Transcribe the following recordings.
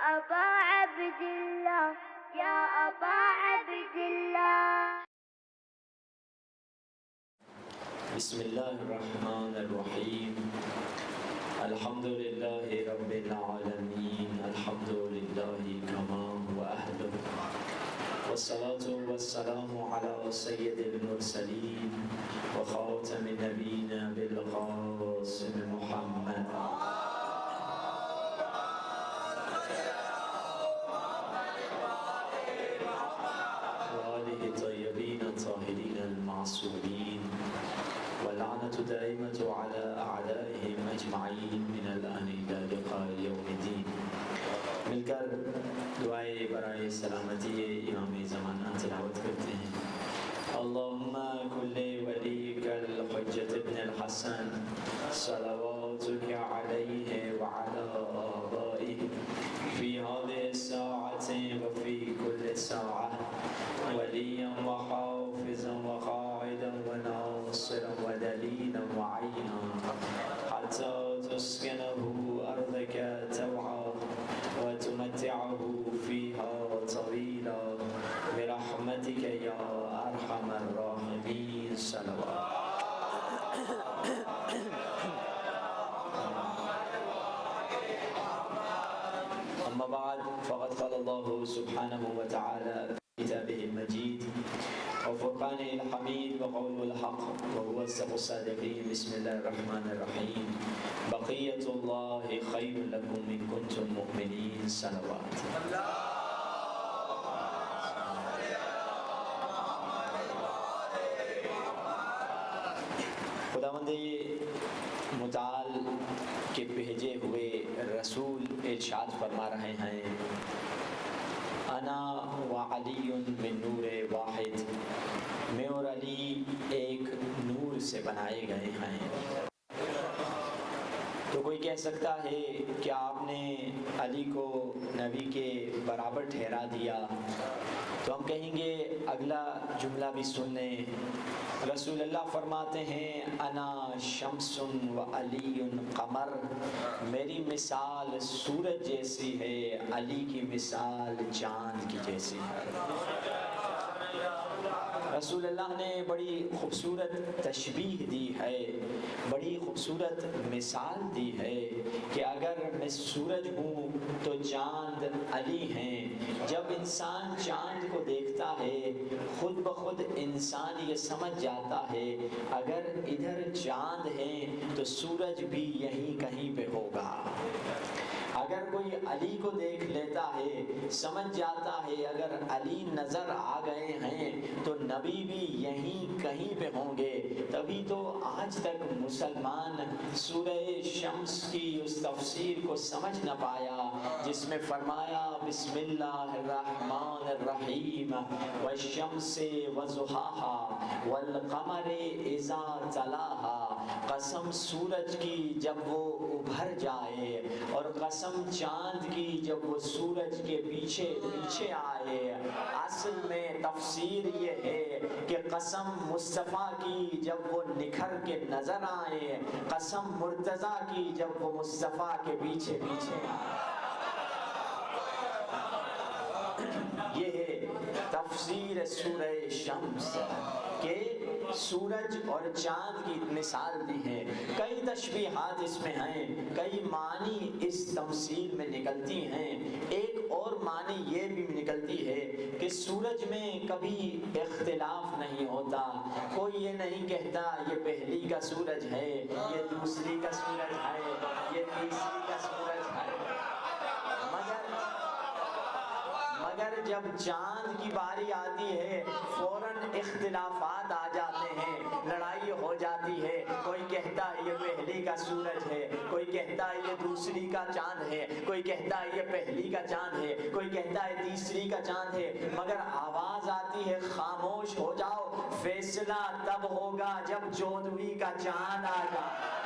أبا عبد الله يا أبا عبد الله. بسم الله الرحمن الرحيم. الحمد لله رب العالمين. الحمد لله كما هو أهله، والصلاة والسلام على سيد المرسلين وخاتم نبينا بالقاسم محمد وآله الطيبين الطاهرين المعصومين، واللعنة دائمة على أعدائهم أجمعين من الآن إلى لقاء يوم الدين. مل کر دعائے برائے سلامتی امام زمانہ تلاوت کرتے ہیں. اللهم كل وليك الحجة ابن الحسن صلواتك عليه وعلى آبائه في هذه الساعة وفي كل ساعة وليا وحافظا وقائدا وناصرا ودليلا وعينا حتى تسكنه أرضك توعا وتمتعه فيها طويلا برحمتك يا أرحم الراحمين. صلوات. أما بعد، فقد قال الله سبحانه وتعالى في كتابه المجيد وفرقانه الحميد وقوله الحق وهو أصدق الصادقين. بسم الله الرحمن الرحيم. بقية الله خير لكم إن كنتم مؤمنين. صلوات. خداوند متعال کے بھیجے ہوئے رسول ارشاد فرما رہے ہیں، انا وعلی من نور واحد، میں اور علی ایک نور سے بنائے گئے ہیں. تو کوئی کہہ سکتا ہے کہ آپ نے علی کو نبی کے برابر ٹھہرا دیا، تو ہم کہیں گے اگلا جملہ بھی سن لیں. رسول اللہ فرماتے ہیں انا شمس و علی قمر، میری مثال سورج جیسی ہے، علی کی مثال چاند کی جیسی ہے. رسول اللہ نے بڑی خوبصورت تشبیہ دی ہے، بڑی خوبصورت مثال دی ہے کہ اگر میں سورج ہوں تو چاند علی ہیں. جب انسان چاند کو دیکھتا ہے خود بخود انسان یہ سمجھ جاتا ہے اگر ادھر چاند ہیں تو سورج بھی یہیں کہیں پہ ہوگا. اگر کوئی علی کو دیکھ لیتا ہے سمجھ جاتا ہے اگر علی نظر آ گئے ہیں تو نبی بھی یہیں کہیں پہ ہوں گے. تبھی تو آج تک مسلمان سورہ شمس کی اس تفسیر کو سمجھ نہ پایا جس میں فرمایا بسم اللہ الرحمن الرحیم والشمس وضحاہا والقمر اذا تلاہا. قسم سورج کی جب وہ ابھر جائے اور قسم چاند کی جب وہ سورج کے پیچھے پیچھے آئے. اصل میں تفسیر یہ ہے کہ قسم مصطفیٰ کی جب وہ نکھر کے نظر آئے، قسم مرتضیٰ کی جب وہ مصطفیٰ کے پیچھے پیچھے آئے. یہ ہے تفسیر سورہ شمس کہ سورج اور چاند کی مثال دی ہے. کئی تشبیہات اس میں ہیں، کئی معنی اس تمثیل میں نکلتی ہیں. ایک اور معنی یہ بھی نکلتی ہے کہ سورج میں کبھی اختلاف نہیں ہوتا. کوئی یہ نہیں کہتا یہ پہلی کا سورج ہے، یہ دوسری کا سورج ہے، یہ تیسری کا سورج ہے. مگر جب چاند کی باری آتی ہے فوراً اختلافات آ جاتے ہیں، لڑائی ہو جاتی ہے. کوئی کہتا ہے یہ پہلی کا سورج ہے، کوئی کہتا ہے یہ دوسری کا چاند ہے، کوئی کہتا ہے یہ پہلی کا چاند ہے، کوئی کہتا ہے تیسری کا چاند ہے. مگر آواز آتی ہے خاموش ہو جاؤ، فیصلہ تب ہوگا جب 14ویں کا چاند آ جائے.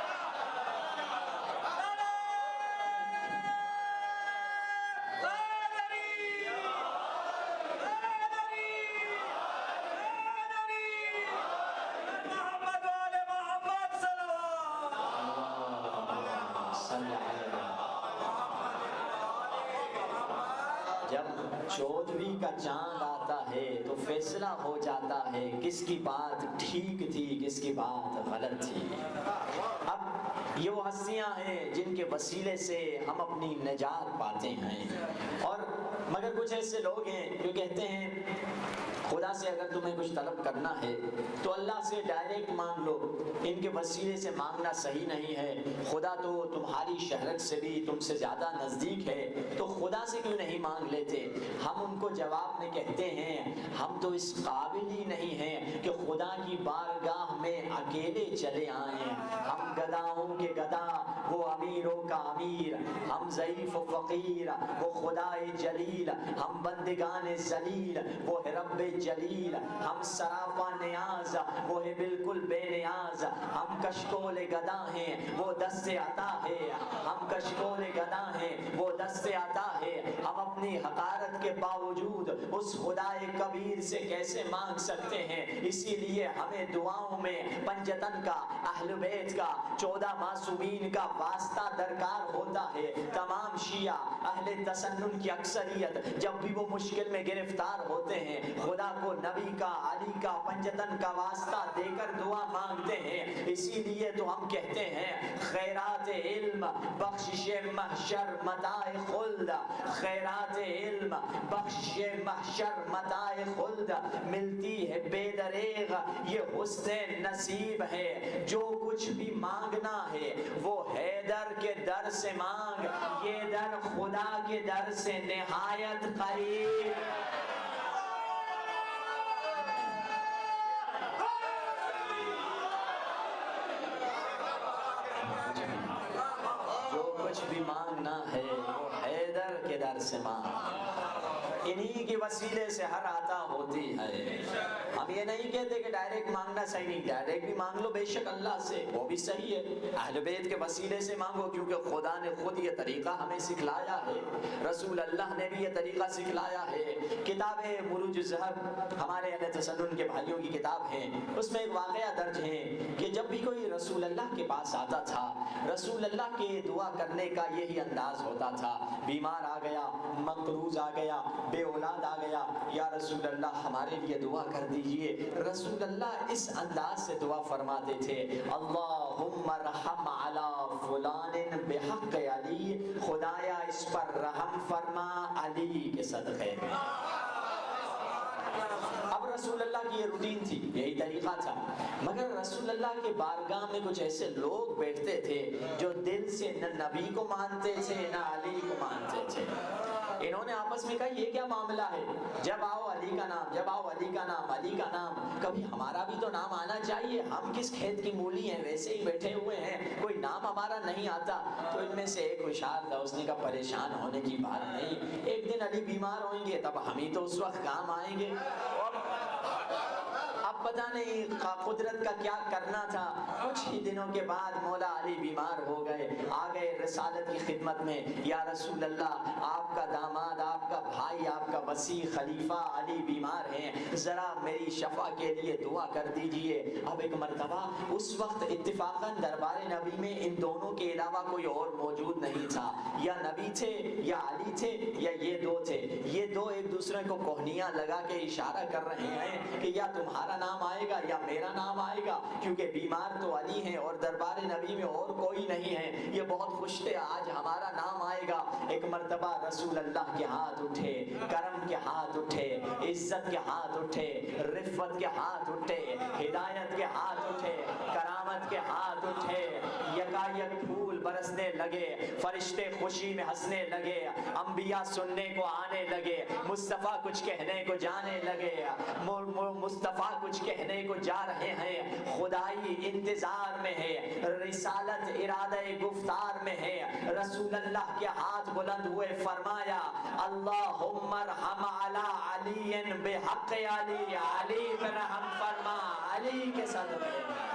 جب 14ویں کا چاند آتا ہے تو فیصلہ ہو جاتا ہے کس کی بات ٹھیک تھی کس کی بات غلط تھی۔ اب یہ وہ ہستیاں ہیں جن کے وسیلے سے ہم اپنی نجات پاتے ہیں، اور مگر کچھ ایسے لوگ ہیں جو کہتے ہیں خدا سے اگر تمہیں کچھ طلب کرنا ہے تو اللہ سے ڈائریکٹ مانگ لو، ان کے وسیلے سے مانگنا صحیح نہیں ہے، خدا تو تمہاری شہرت سے بھی تم سے زیادہ نزدیک ہے، تو خدا سے کیوں نہیں مانگ لیتے؟ ہم ان کو جواب میں کہتے ہیں ہم تو اس قابل ہی نہیں ہیں کہ خدا کی بارگاہ میں اکیلے چلے آئیں، ہم گداؤں کے گدا وہ امیروں کا امیر، ہم ضعیف و فقیر وہ خدائے جلیل، ہم بندگان ذلیل وہ ہے رب جلیل، ہم سراپا نیاز وہ ہے بالکل بے نیاز، ہم کشکول گدا ہیں وہ دست عطا ہے، ہم کشکول گدا ہیں وہ دست عطا ہے، ہم اپنی حقارت کے باوجود اس خدائے کبیر سے کیسے مانگ سکتے ہیں؟ اسی لیے ہمیں دعاؤں میں پنجتن کا، اہل بیت کا، 14 معصومین کا واسطہ درکار ہوتا ہے۔ تمام شیعہ اہل تسنن کی اکثریت جب بھی وہ مشکل میں گرفتار ہوتے ہیں خدا کو نبی کا، علی کا، پنجتن کا واسطہ دے کر دعا مانگتے ہیں۔ اسی لیے تو ہم کہتے ہیں خیرات علم بخشش محشر متاع خلد، خیرات علم بخشش محشر متاع خلد، ملتی ہے بے دریغ یہ حسن نصیب ہے، جو کچھ بھی مانگنا ہے وہ حیدر کے در سے مانگ، یہ در خدا کے در سے نہایت قریب۔ جو کچھ بھی مانگنا ہے وہ حیدر کے در سے مانگ، انہی کے وسیلے سے ہر عطا ہوتی ہے۔ ہم یہ نہیں کہتے کہ ڈائریکٹ مانگنا صحیح نہیں، ڈائریکٹ بھی مانگ لو بے شک اللہ سے، وہ بھی صحیح ہے، اہل بیت کے وسیلے سے مانگو، کیونکہ خدا نے خود یہ طریقہ ہمیں سکھلایا ہے، رسول اللہ نے بھی یہ طریقہ سکھلایا ہے۔ کتاب بروج الذہب ہمارے اہل تسنن کے بھائیوں کی کتاب ہے، اس میں ایک واقعہ درج ہے کہ جب بھی کوئی رسول اللہ کے پاس آتا تھا، رسول اللہ کے دعا کرنے کا یہی انداز ہوتا تھا، بیمار آ گیا، مقروض آ گیا، بے اولاد آ گیا، یا رسول اللہ ہمارے لیے دعا کر دیجئے۔ رسول اللہ اس انداز سے دعا فرماتے تھے، اللہم ارحم علی فلان بحق علی، خدایا اس پر رحم فرما علی کے صدقے میں۔ اب رسول اللہ کی یہ روٹین تھی، یہی طریقہ تھا، مگر رسول اللہ کے بارگاہ میں کچھ ایسے لوگ بیٹھتے تھے جو دل سے نہ نبی کو مانتے تھے نہ علی کو مانتے تھے۔ انہوں نے آپس میں کہا یہ کیا معاملہ ہے، جب آؤ علی کا نام، جب آؤ علی کا نام، علی کا نام، کبھی ہمارا بھی تو نام آنا چاہیے، ہم کس کھیت کی مولی ہیں، ویسے ہی بیٹھے ہوئے ہیں، کوئی نام ہمارا نہیں آتا۔ تو ان میں سے ایک ہوشیار تھا، اس نے کہا پریشان ہونے کی بات نہیں، ایک دن علی بیمار ہوئیں گے تب ہم ہی تو اس وقت کام آئیں گے۔ اب پتہ نہیں قدرت کا کیا کرنا تھا، کچھ ہی دنوں کے بعد مولا علی بیمار ہو گئے، آ گئے رسالت کی خدمت میں، یا رسول اللہ آپ کا داماد، آپ کا بھائی، آپ کا وسیع خلیفہ علی بیمار ہیں، ذرا میری شفا کے لیے دعا کر دیجئے۔ اب ایک مرتبہ اس وقت اتفاقاً دربار نبی میں ان دونوں کے علاوہ کوئی اور موجود نہیں تھا، یا نبی تھے یا علی تھے یا یہ دو تھے، یہ دو ایک دوسرے کو کوہنیاں لگا کے اشارہ کر رہے ہیں کہ یا تمہارا نام آئے گا یا میرا نام آئے گا، کیونکہ بیمار تو علی ہیں اور دربار نبی میں اور کوئی نہیں ہے، یہ بہت خوش تھے آج ہمارا نام آئے گا۔ ایک مرتبہ رسول اللہ کے ہاتھ اٹھے، کرم کے ہاتھ اٹھے، عزت کے ہاتھ اٹھے، رفت کے ہاتھ اٹھے، ہدایت کے ہاتھ اٹھے، کرامت کے ہاتھ اٹھے، یکایک پھول برسنے لگے، فرشتے خوشی میں ہنسنے لگے، انبیاء سننے کو آنے لگے، مصطفیٰ کچھ کہنے کو جانے لگے، مصطفیٰ کچھ کہنے کو جا رہے ہیں، خدائی انتظار میں ہے، رسالت ارادہ گفتار میں ہے۔ رسول اللہ کے ہاتھ بلند ہوئے، فرمایا اللہم ارحم علی علی بحق علی، علی پر رحم فرما علی کے صدقے میں۔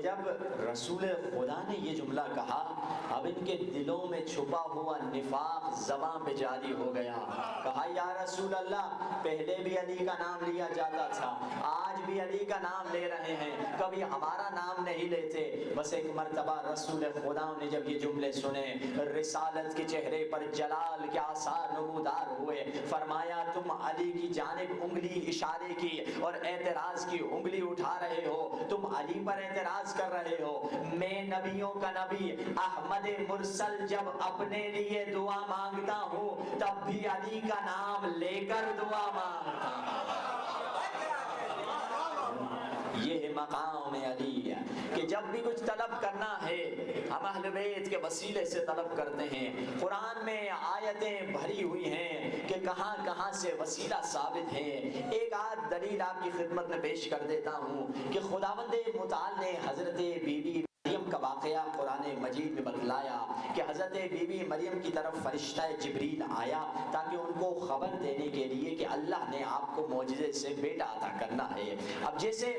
جب رسول خدا نے یہ جملہ کہا اب ان کے دلوں میں چھپا ہوا نفاق زبان پہ جاری ہو گیا. کہا یا رسول اللہ پہلے بھی علی کا نام لیا جاتا تھا, آج بھی علی کا نام لے رہے ہیں, کبھی ہمارا نام نہیں لیتے. بس ایک مرتبہ رسول خدا نے جب یہ جملے سنے رسالت کے چہرے پر جلال کے آثار نمودار ہوئے. فرمایا تم علی کی جانب انگلی اشارے کی اور اعتراض کی انگلی اٹھا رہے ہو, تم علی پر اعتراض کر رہے ہو. میں نبیوں کا نبی احمد مرسل جب اپنے لیے دعا مانگتا ہوں تب بھی علی کا نام لے کر دعا مانگتا ہوں. یہ مقام علی ہے کہ جب بھی کچھ طلب کرنا ہے ہم اہل بیت کے وسیلے سے طلب کرتے ہیں. قرآن میں آیتیں بھری ہوئی ہیں کہ کہاں کہاں سے وسیلہ ثابت ہیں. ایک آدھ دلیل آپ کی خدمت میں پیش کر دیتا ہوں کہ خداوند متعال نے حضرت بی بی مریم کا واقعہ قرآن مجید میں بتلایا کہ حضرت بی بی مریم کی طرف فرشتہ جبریل آیا تاکہ ان کو خبر دینے کے لیے کہ اللہ نے آپ کو معجزے سے بیٹا عطا کرنا ہے. اب جیسے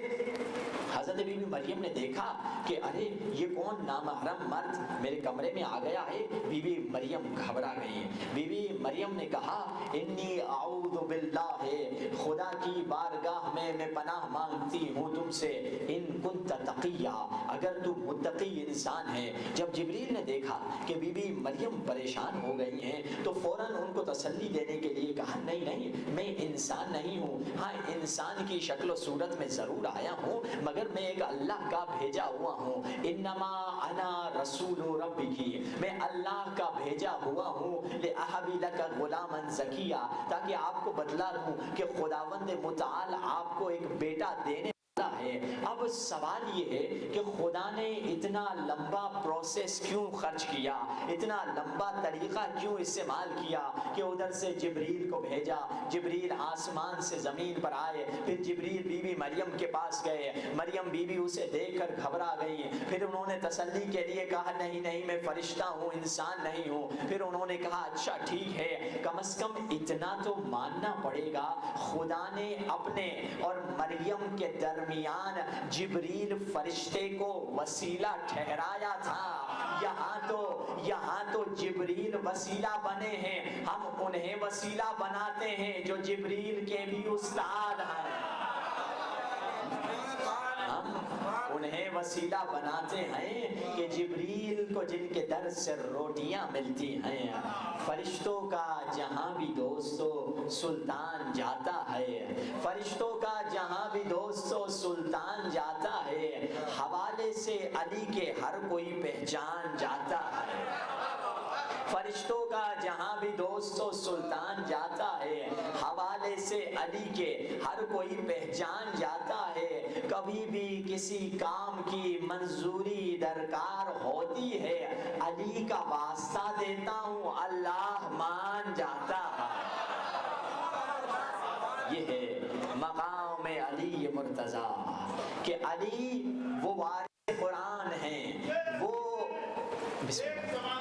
حضرت بی بی مریم نے دیکھا کہ ارے یہ کون نامحرم مرد میرے کمرے میں آ گیا ہے, بی بی مریم گھبرا گئی. بی بی مریم نے کہا انی اعوذ باللہ, خدا کی بارگاہ میں پناہ مانگتی ہوں تم سے, ان کنت تقیہ, اگر تو متقی انسان ہے. جب جبریل نے دیکھا کہ بی بی مریم پریشان ہو گئی ہیں تو فوراً ان کو تسلی دینے کے لیے کہا نہیں نہیں میں انسان نہیں ہوں, ہاں انسان کی شکل و صورت میں ضرور آیا ہوں مگر میں ایک اللہ کا بھیجا ہوا ہوں. انما انا رسول ربکی, میں اللہ کا بھیجا ہوا ہوں. لأہب لک غلاما زکیا, تاکہ آپ کو بتلا دوں کہ خداوند متعال آپ کو ایک بیٹا دینے ہے. اب سوال یہ ہے کہ خدا نے اتنا لمبا پروسیس کیوں خرچ کیا, اتنا لمبا طریقہ کیوں استعمال کیا کہ ادھر سے جبریل کو بھیجا, جبریل آسمان سے زمین پر آئے, پھر جبریل بی بی مریم کے پاس گئے, مریم بی بی اسے دیکھ کر گھبرا گئی, پھر انہوں نے تسلی کے لیے کہا نہیں نہیں میں فرشتہ ہوں انسان نہیں ہوں. پھر انہوں نے کہا اچھا ٹھیک ہے کم از کم اتنا تو ماننا پڑے گا خدا نے اپنے اور مریم کے درمیان جبریل فرشتے کو وسیلہ ٹھہرایا تھا. یہاں تو جبریل وسیلہ بنے ہیں, ہم انہیں وسیلہ بناتے ہیں جو جبریل کے بھی استاد ہیں. ہم انہیں وسیلہ بناتے ہیں کہ جبریل کو جن کے در سے روٹیاں ملتی ہیں. فرشتوں کا جہاں بھی دوستو سلطان جاتا ہے, فرشتوں کا جہاں بھی دوستو سلطان جاتا ہے, حوالے سے علی کے ہر کوئی پہچان جاتا ہے. فرشتوں کا جہاں بھی دوستو سلطان جاتا ہے, حوالے سے علی کے ہر کوئی پہچان جاتا ہے. کبھی بھی کسی کام کی منظوری درکار ہوتی ہے, علی کا واسطہ دیتا ہوں اللہ مان جاتا ہے. یہ ہے مقام علی مرتضیٰ کہ علی وہ وارث قرآن ہیں, وہ بسم اللہ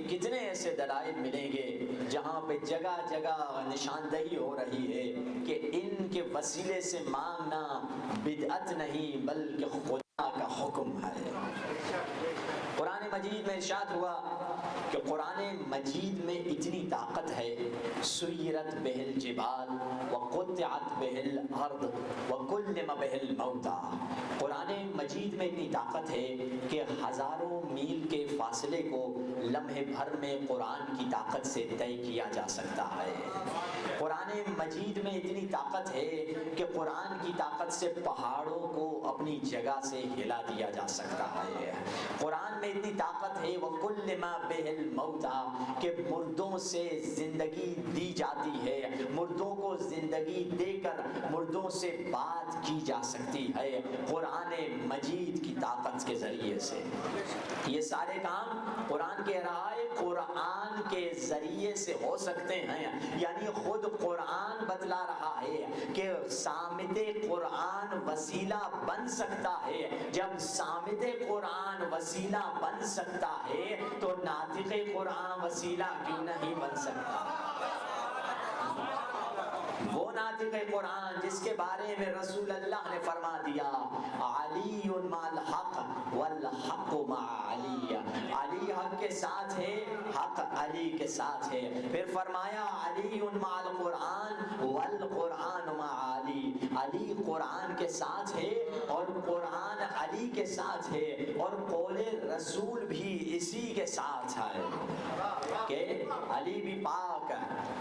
کتنے ایسے دلائل ملیں گے جہاں پہ جگہ جگہ نشاندہی ہو رہی ہے کہ ان کے وسیلے سے مانگنا بدعت نہیں بلکہ خدا کا حکم ہے. قرآن مجید میں ارشاد ہوا کہ قرآن مجید میں اتنی طاقت ہے، سیرت بہ الجبال وقطعت بہ الارض وکلم بہ الموتى، قرآن مجید میں اتنی طاقت ہے کہ ہزاروں میل کے فاصلے کو لمحے بھر میں قرآن کی طاقت سے طے کیا جا سکتا ہے۔ قرآن مجید میں اتنی طاقت ہے کہ قرآن کی طاقت سے پہاڑوں کو اپنی جگہ سے ہلا دیا جا سکتا ہے۔ قرآن میں اتنی طاقت ہے وَكُلِّمَ بِهِ الْمَوْتَى کہ مردوں سے زندگی دی جاتی ہے، مردوں کو زندگی دے کر مردوں سے بات کی جا سکتی ہے قرآن مجید کی طاقت کے ذریعے سے۔ یہ سارے کام قرآن کہہ رہا ہے قرآن کے ذریعے سے ہو سکتے ہیں، یعنی خود قرآن بتلا رہا ہے کہ صامت قرآن وسیلہ بن سکتا ہے۔ جب صامت قرآن وسیلہ بن سکتا ہے تو ناطق قرآن وسیلہ کیوں نہیں بن سکتا؟ وہ ناطق قرآن جس کے بارے میں رسول اللہ نے فرما دیا علی مع الحق والحق مع علی، علی حق کے ساتھ ہے، حق علی کے ساتھ ہے۔ پھر فرمایا علی مع القرآن والقرآن مع علی، علی قرآن کے ساتھ ہے اور قرآن علی کے ساتھ ہے، اور قول رسول بھی اسی کے ساتھ ہے کہ علی بھی پاک،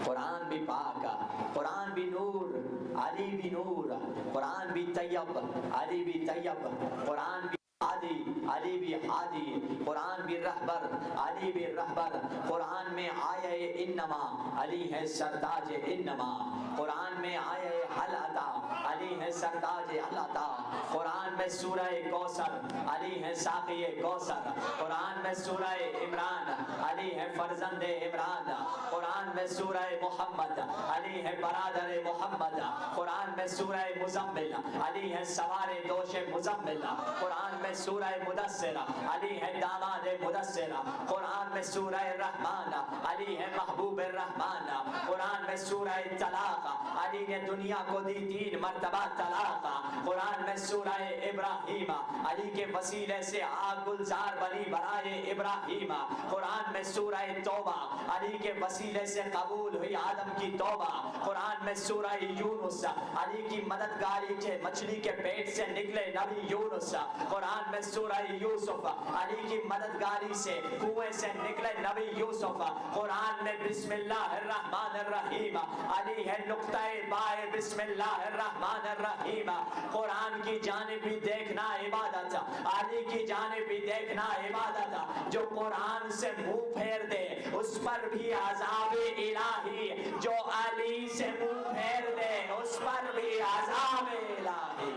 قرآن بھی پاک، قرآن بھی نور، علی بھی نور، قرآن بھی طیب، علی بھی طیب، قرآن بھی ہادی، علی بھی ہادی، قرآن بھی رہبر، علی بھی رہبر، قرآن میں آیہ انما، علی ہے سرتاج انما، قرآن میں آیہ حل عطا، علی ہے سرتاج حل عطا، قرآن میں سورہ کوثر، علی ہے ساقی کوثر، قرآن میں سورہ عمران، علی ہے فرزند عمران، قرآن میں سورہ محمد، علی ہے برادر محمد، قرآن میں سورہ مزمل، علی ہے سوار دوش مزمل، قرآن میں سورہ مدثر، علی ہے داماد مدثر، قرآن میں سورہ رحمان، علی ہے محبوب الرحمن، قرآن میں سورہ طلاق، علی نے دنیا کو دی 3 مرتبہ طلاق، قرآن میں سورہ ابراہیم، علی کے وسیلے سے آگ گلزار بنی برائے ابراہیم، قرآن میں سورہ توبہ، علی کے وسیلے سے قبول ہوئی آدم کی توبہ، قرآن میں سورہ یونس، علی کی مددگاری کے مچھلی کے پیٹ سے نکلے نبی یونس، قرآن میں سورہ یوسف، علی کی مددگاری سے کنویں سے نکلے نبی یوسف، قرآن میں بسم اللہ الرحمن الرحیم، علی ہے نقطہ بائے بسم اللہ الرحمن الرحیم، قرآن کی جانب بھی دیکھنا عبادت، علی کی جانب بھی دیکھنا عبادت، جو قرآن سے منہ پھیر دے اس پر بھی عذاب الہی، جو علی سے منہ پھیر دے اس پر بھی عذاب الہی۔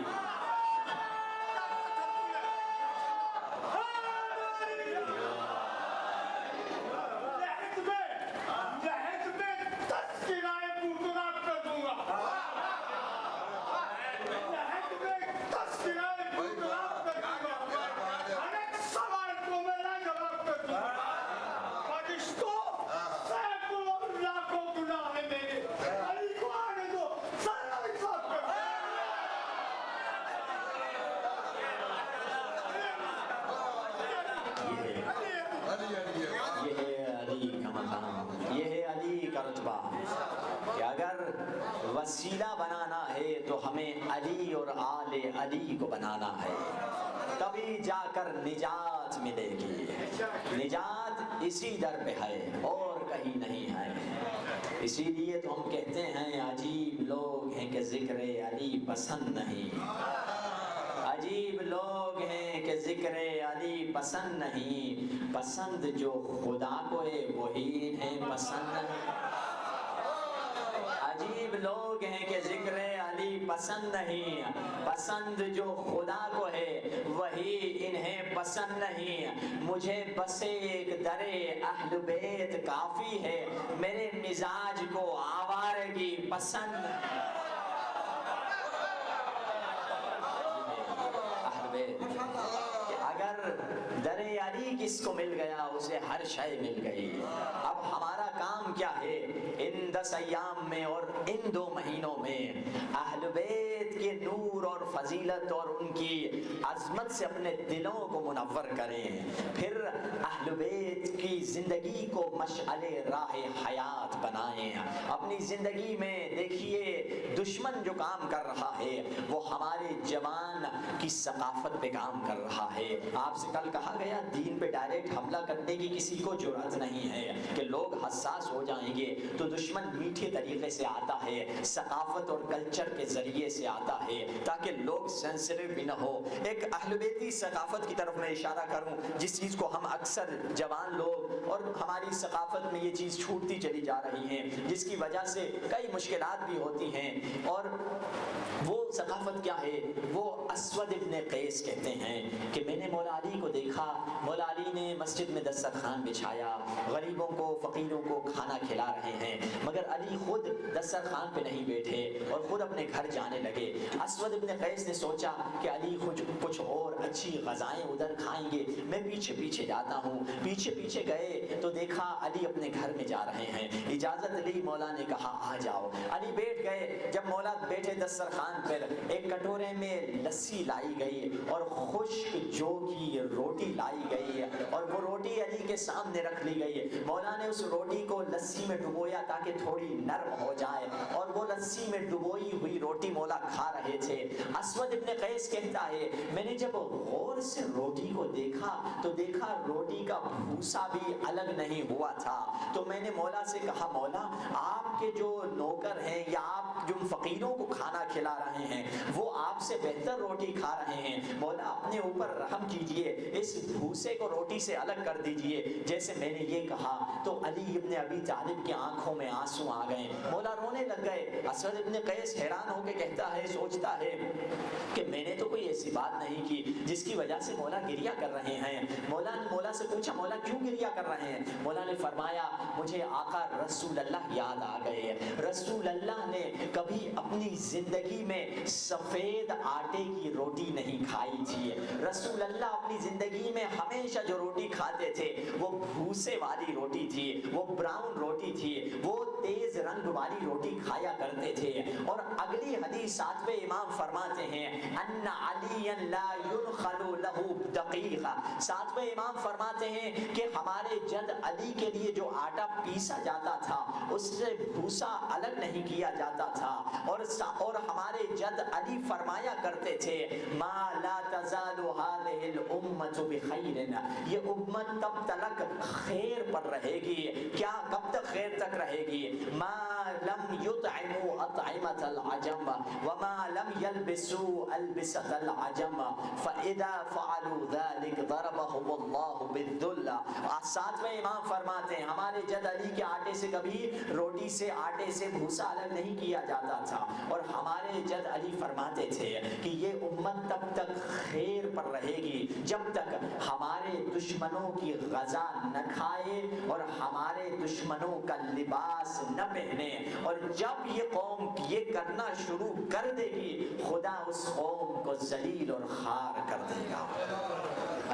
وسیلہ بنانا ہے تو ہمیں علی اور آل علی کو بنانا ہے، تبھی جا کر نجات ملے گی۔ نجات اسی در پہ ہے اور کہیں نہیں ہے۔ اسی لیے تو ہم کہتے ہیں عجیب لوگ ہیں کہ ذکر علی پسند نہیں، عجیب لوگ ہیں کہ ذکر علی پسند نہیں، پسند جو خدا کو ہے وہی انہیں پسند نہیں۔ عجیب لوگ ہیں کہ ذکر علی پسند نہیں، پسند جو خدا کو ہے وہی انہیں پسند نہیں۔ مجھے بس ایک در اہل بیت کافی ہے، میرے مزاج کو آوارگی پسند اہل بیت۔ اگر در علی کس کو مل گیا اسے ہر شے مل گئی۔ اب ہمارا کام کیا ہے؟ ان 10 ایام میں اور ان 2 مہینوں میں اہل بیت کے نور اور فضیلت اور ان کی عظمت سے اپنے دلوں کو منور کریں، پھر اہل بیت کی زندگی کو مشعل راہ حیات بنائیں۔ اپنی زندگی میں دیکھیے دشمن جو کام کر رہا ہے وہ ہمارے جوان کی ثقافت پہ کام کر رہا ہے۔ آپ سے کل کہا گیا دین پہ ڈائریکٹ حملہ کرنے کی کسی کو جرأت نہیں ہے کہ لوگ حساس ہو جائیں گے، تو دشمن میٹھے طریقے سے آتا ہے، ثقافت اور کلچر کے ذریعے سے آتا ہے تاکہ لوگ سینسیٹیو بھی نہ ہو۔ ایک اہل بیتی ثقافت کی طرف میں اشارہ کروں جس چیز کو ہم اکثر جوان لوگ اور ہماری ثقافت میں یہ چیز چھوٹتی چلی جا رہی ہے، جس کی وجہ سے کئی مشکلات بھی ہوتی ہیں، اور وہ ثقافت کیا ہے؟ وہ اسود ابن قیس کہتے ہیں کہ میں نے مولا علی کو دیکھا، مولا علی نے مسجد میں دسترخوان بچھایا، غریبوں کو فقیروں کو کھانا کھلا رہے ہیں، مگر علی خود دسترخوان پہ نہیں بیٹھے اور خود اپنے گھر جانے لگے۔ اسود ابن قیس نے سوچا کہ علی کچھ اور اچھی غذائیں ادھر کھائیں گے، میں پیچھے پیچھے جاتا ہوں۔ پیچھے پیچھے گئے تو دیکھا علی اپنے گھر میں جا رہے ہیں، اجازت لی، مولا نے کہا آ جاؤ۔ علی بیٹھ گئے، جب مولا بیٹھے دسترخوان پر ایک کٹورے میں لسی لائی گئی اور خشک جو کی روٹی لائی گئی اور وہ روٹی علی کے سامنے رکھ لی گئی۔ مولا نے اس روٹی کو لسی میں ڈبویا تاکہ تھوڑی نرم ہو جائے، اور وہ لسی میں ڈبوئی ہوئی روٹی مولا کھا رہے تھے۔ اسود ابن قیس کہتا ہے میں نے جب غور سے روٹی کو دیکھا تو دیکھا روٹی کا بھوسا بھی الگ نہیں ہوا تھا، تو میں نے مولا سے کہا مولا آپ کے جو نوکر ہیں یا آپ جو فقیروں کو کھانا کھلا رہے ہیں وہ آپ سے بہتر روٹی کھا رہے ہیں، مولا اپنے اوپر رحم کیجئے، اس بھوسے کو روٹی سے الگ کر دیجئے جیسے میں نے یہ کہا۔ تو علی ابن ابی طالب کی آنکھوں میں آنسو آ گئے، مولا رونے لگ گئے۔ اسود ابن قیس حیران ہو کے کہتا ہے، سوچتا ہے کہ میں نے تو کوئی ایسی بات نہیں کی جس کی وجہ سے مولا گریہ کر رہے ہیں۔ مولا سے پوچھا مولا کیوں گریہ کر رہے ہیں؟ مولا نے فرمایا مجھے آقا رسول اللہ یاد آ گئے، رسول اللہ نے کبھی اپنی زندگی میں سفید آٹے کی روٹی نہیں کھائی تھی، رسول اللہ اپنی زندگی میں ہمیشہ جو روٹی کھاتے تھے وہ بھوسے والی روٹی تھی، وہ براؤن روٹی تھی، وہ تیز رنگ والی روٹی کھایا کرتے تھے۔ اور اگلی حدیث 7ویں امام فرماتے ہیں ان علی لا ينخل له دقیقہ، 7ویں امام فرماتے ہیں کہ ہمارے جد علی کے لیے جو آٹا پیسا جاتا تھا اس سے بھوسا الگ نہیں کیا جاتا تھا، اور ہمارے جد علی فرمایا کرتے تھے ما لا تزال هذه الامه بخیر، یہ امت تب تک خیر پر رہے گی، کیا کب تک خیر تک رہے گی؟ ما لم يطعموا اطعمه العجم وما لم يلبسوا البسه العجم فاذا فعلوا ذلك ضربهم الله بالذل۔ 7ویں امام فرماتے ہیں ہمارے جد علی کے آٹے سے کبھی روٹی سے آٹے سے بھوسا الگ نہیں کیا جاتا تھا، اور ہمارے جد علی فرماتے تھے کہ یہ امت تب تک خیر پر رہے گی جب تک ہمارے دشمنوں کی غذا نہ کھائے اور ہمارے دشمنوں کا لباس نہ پہنے، اور جب یہ قوم یہ کرنا شروع کر دے گی خدا اس قوم کو ذلیل اور خوار کر دے گا۔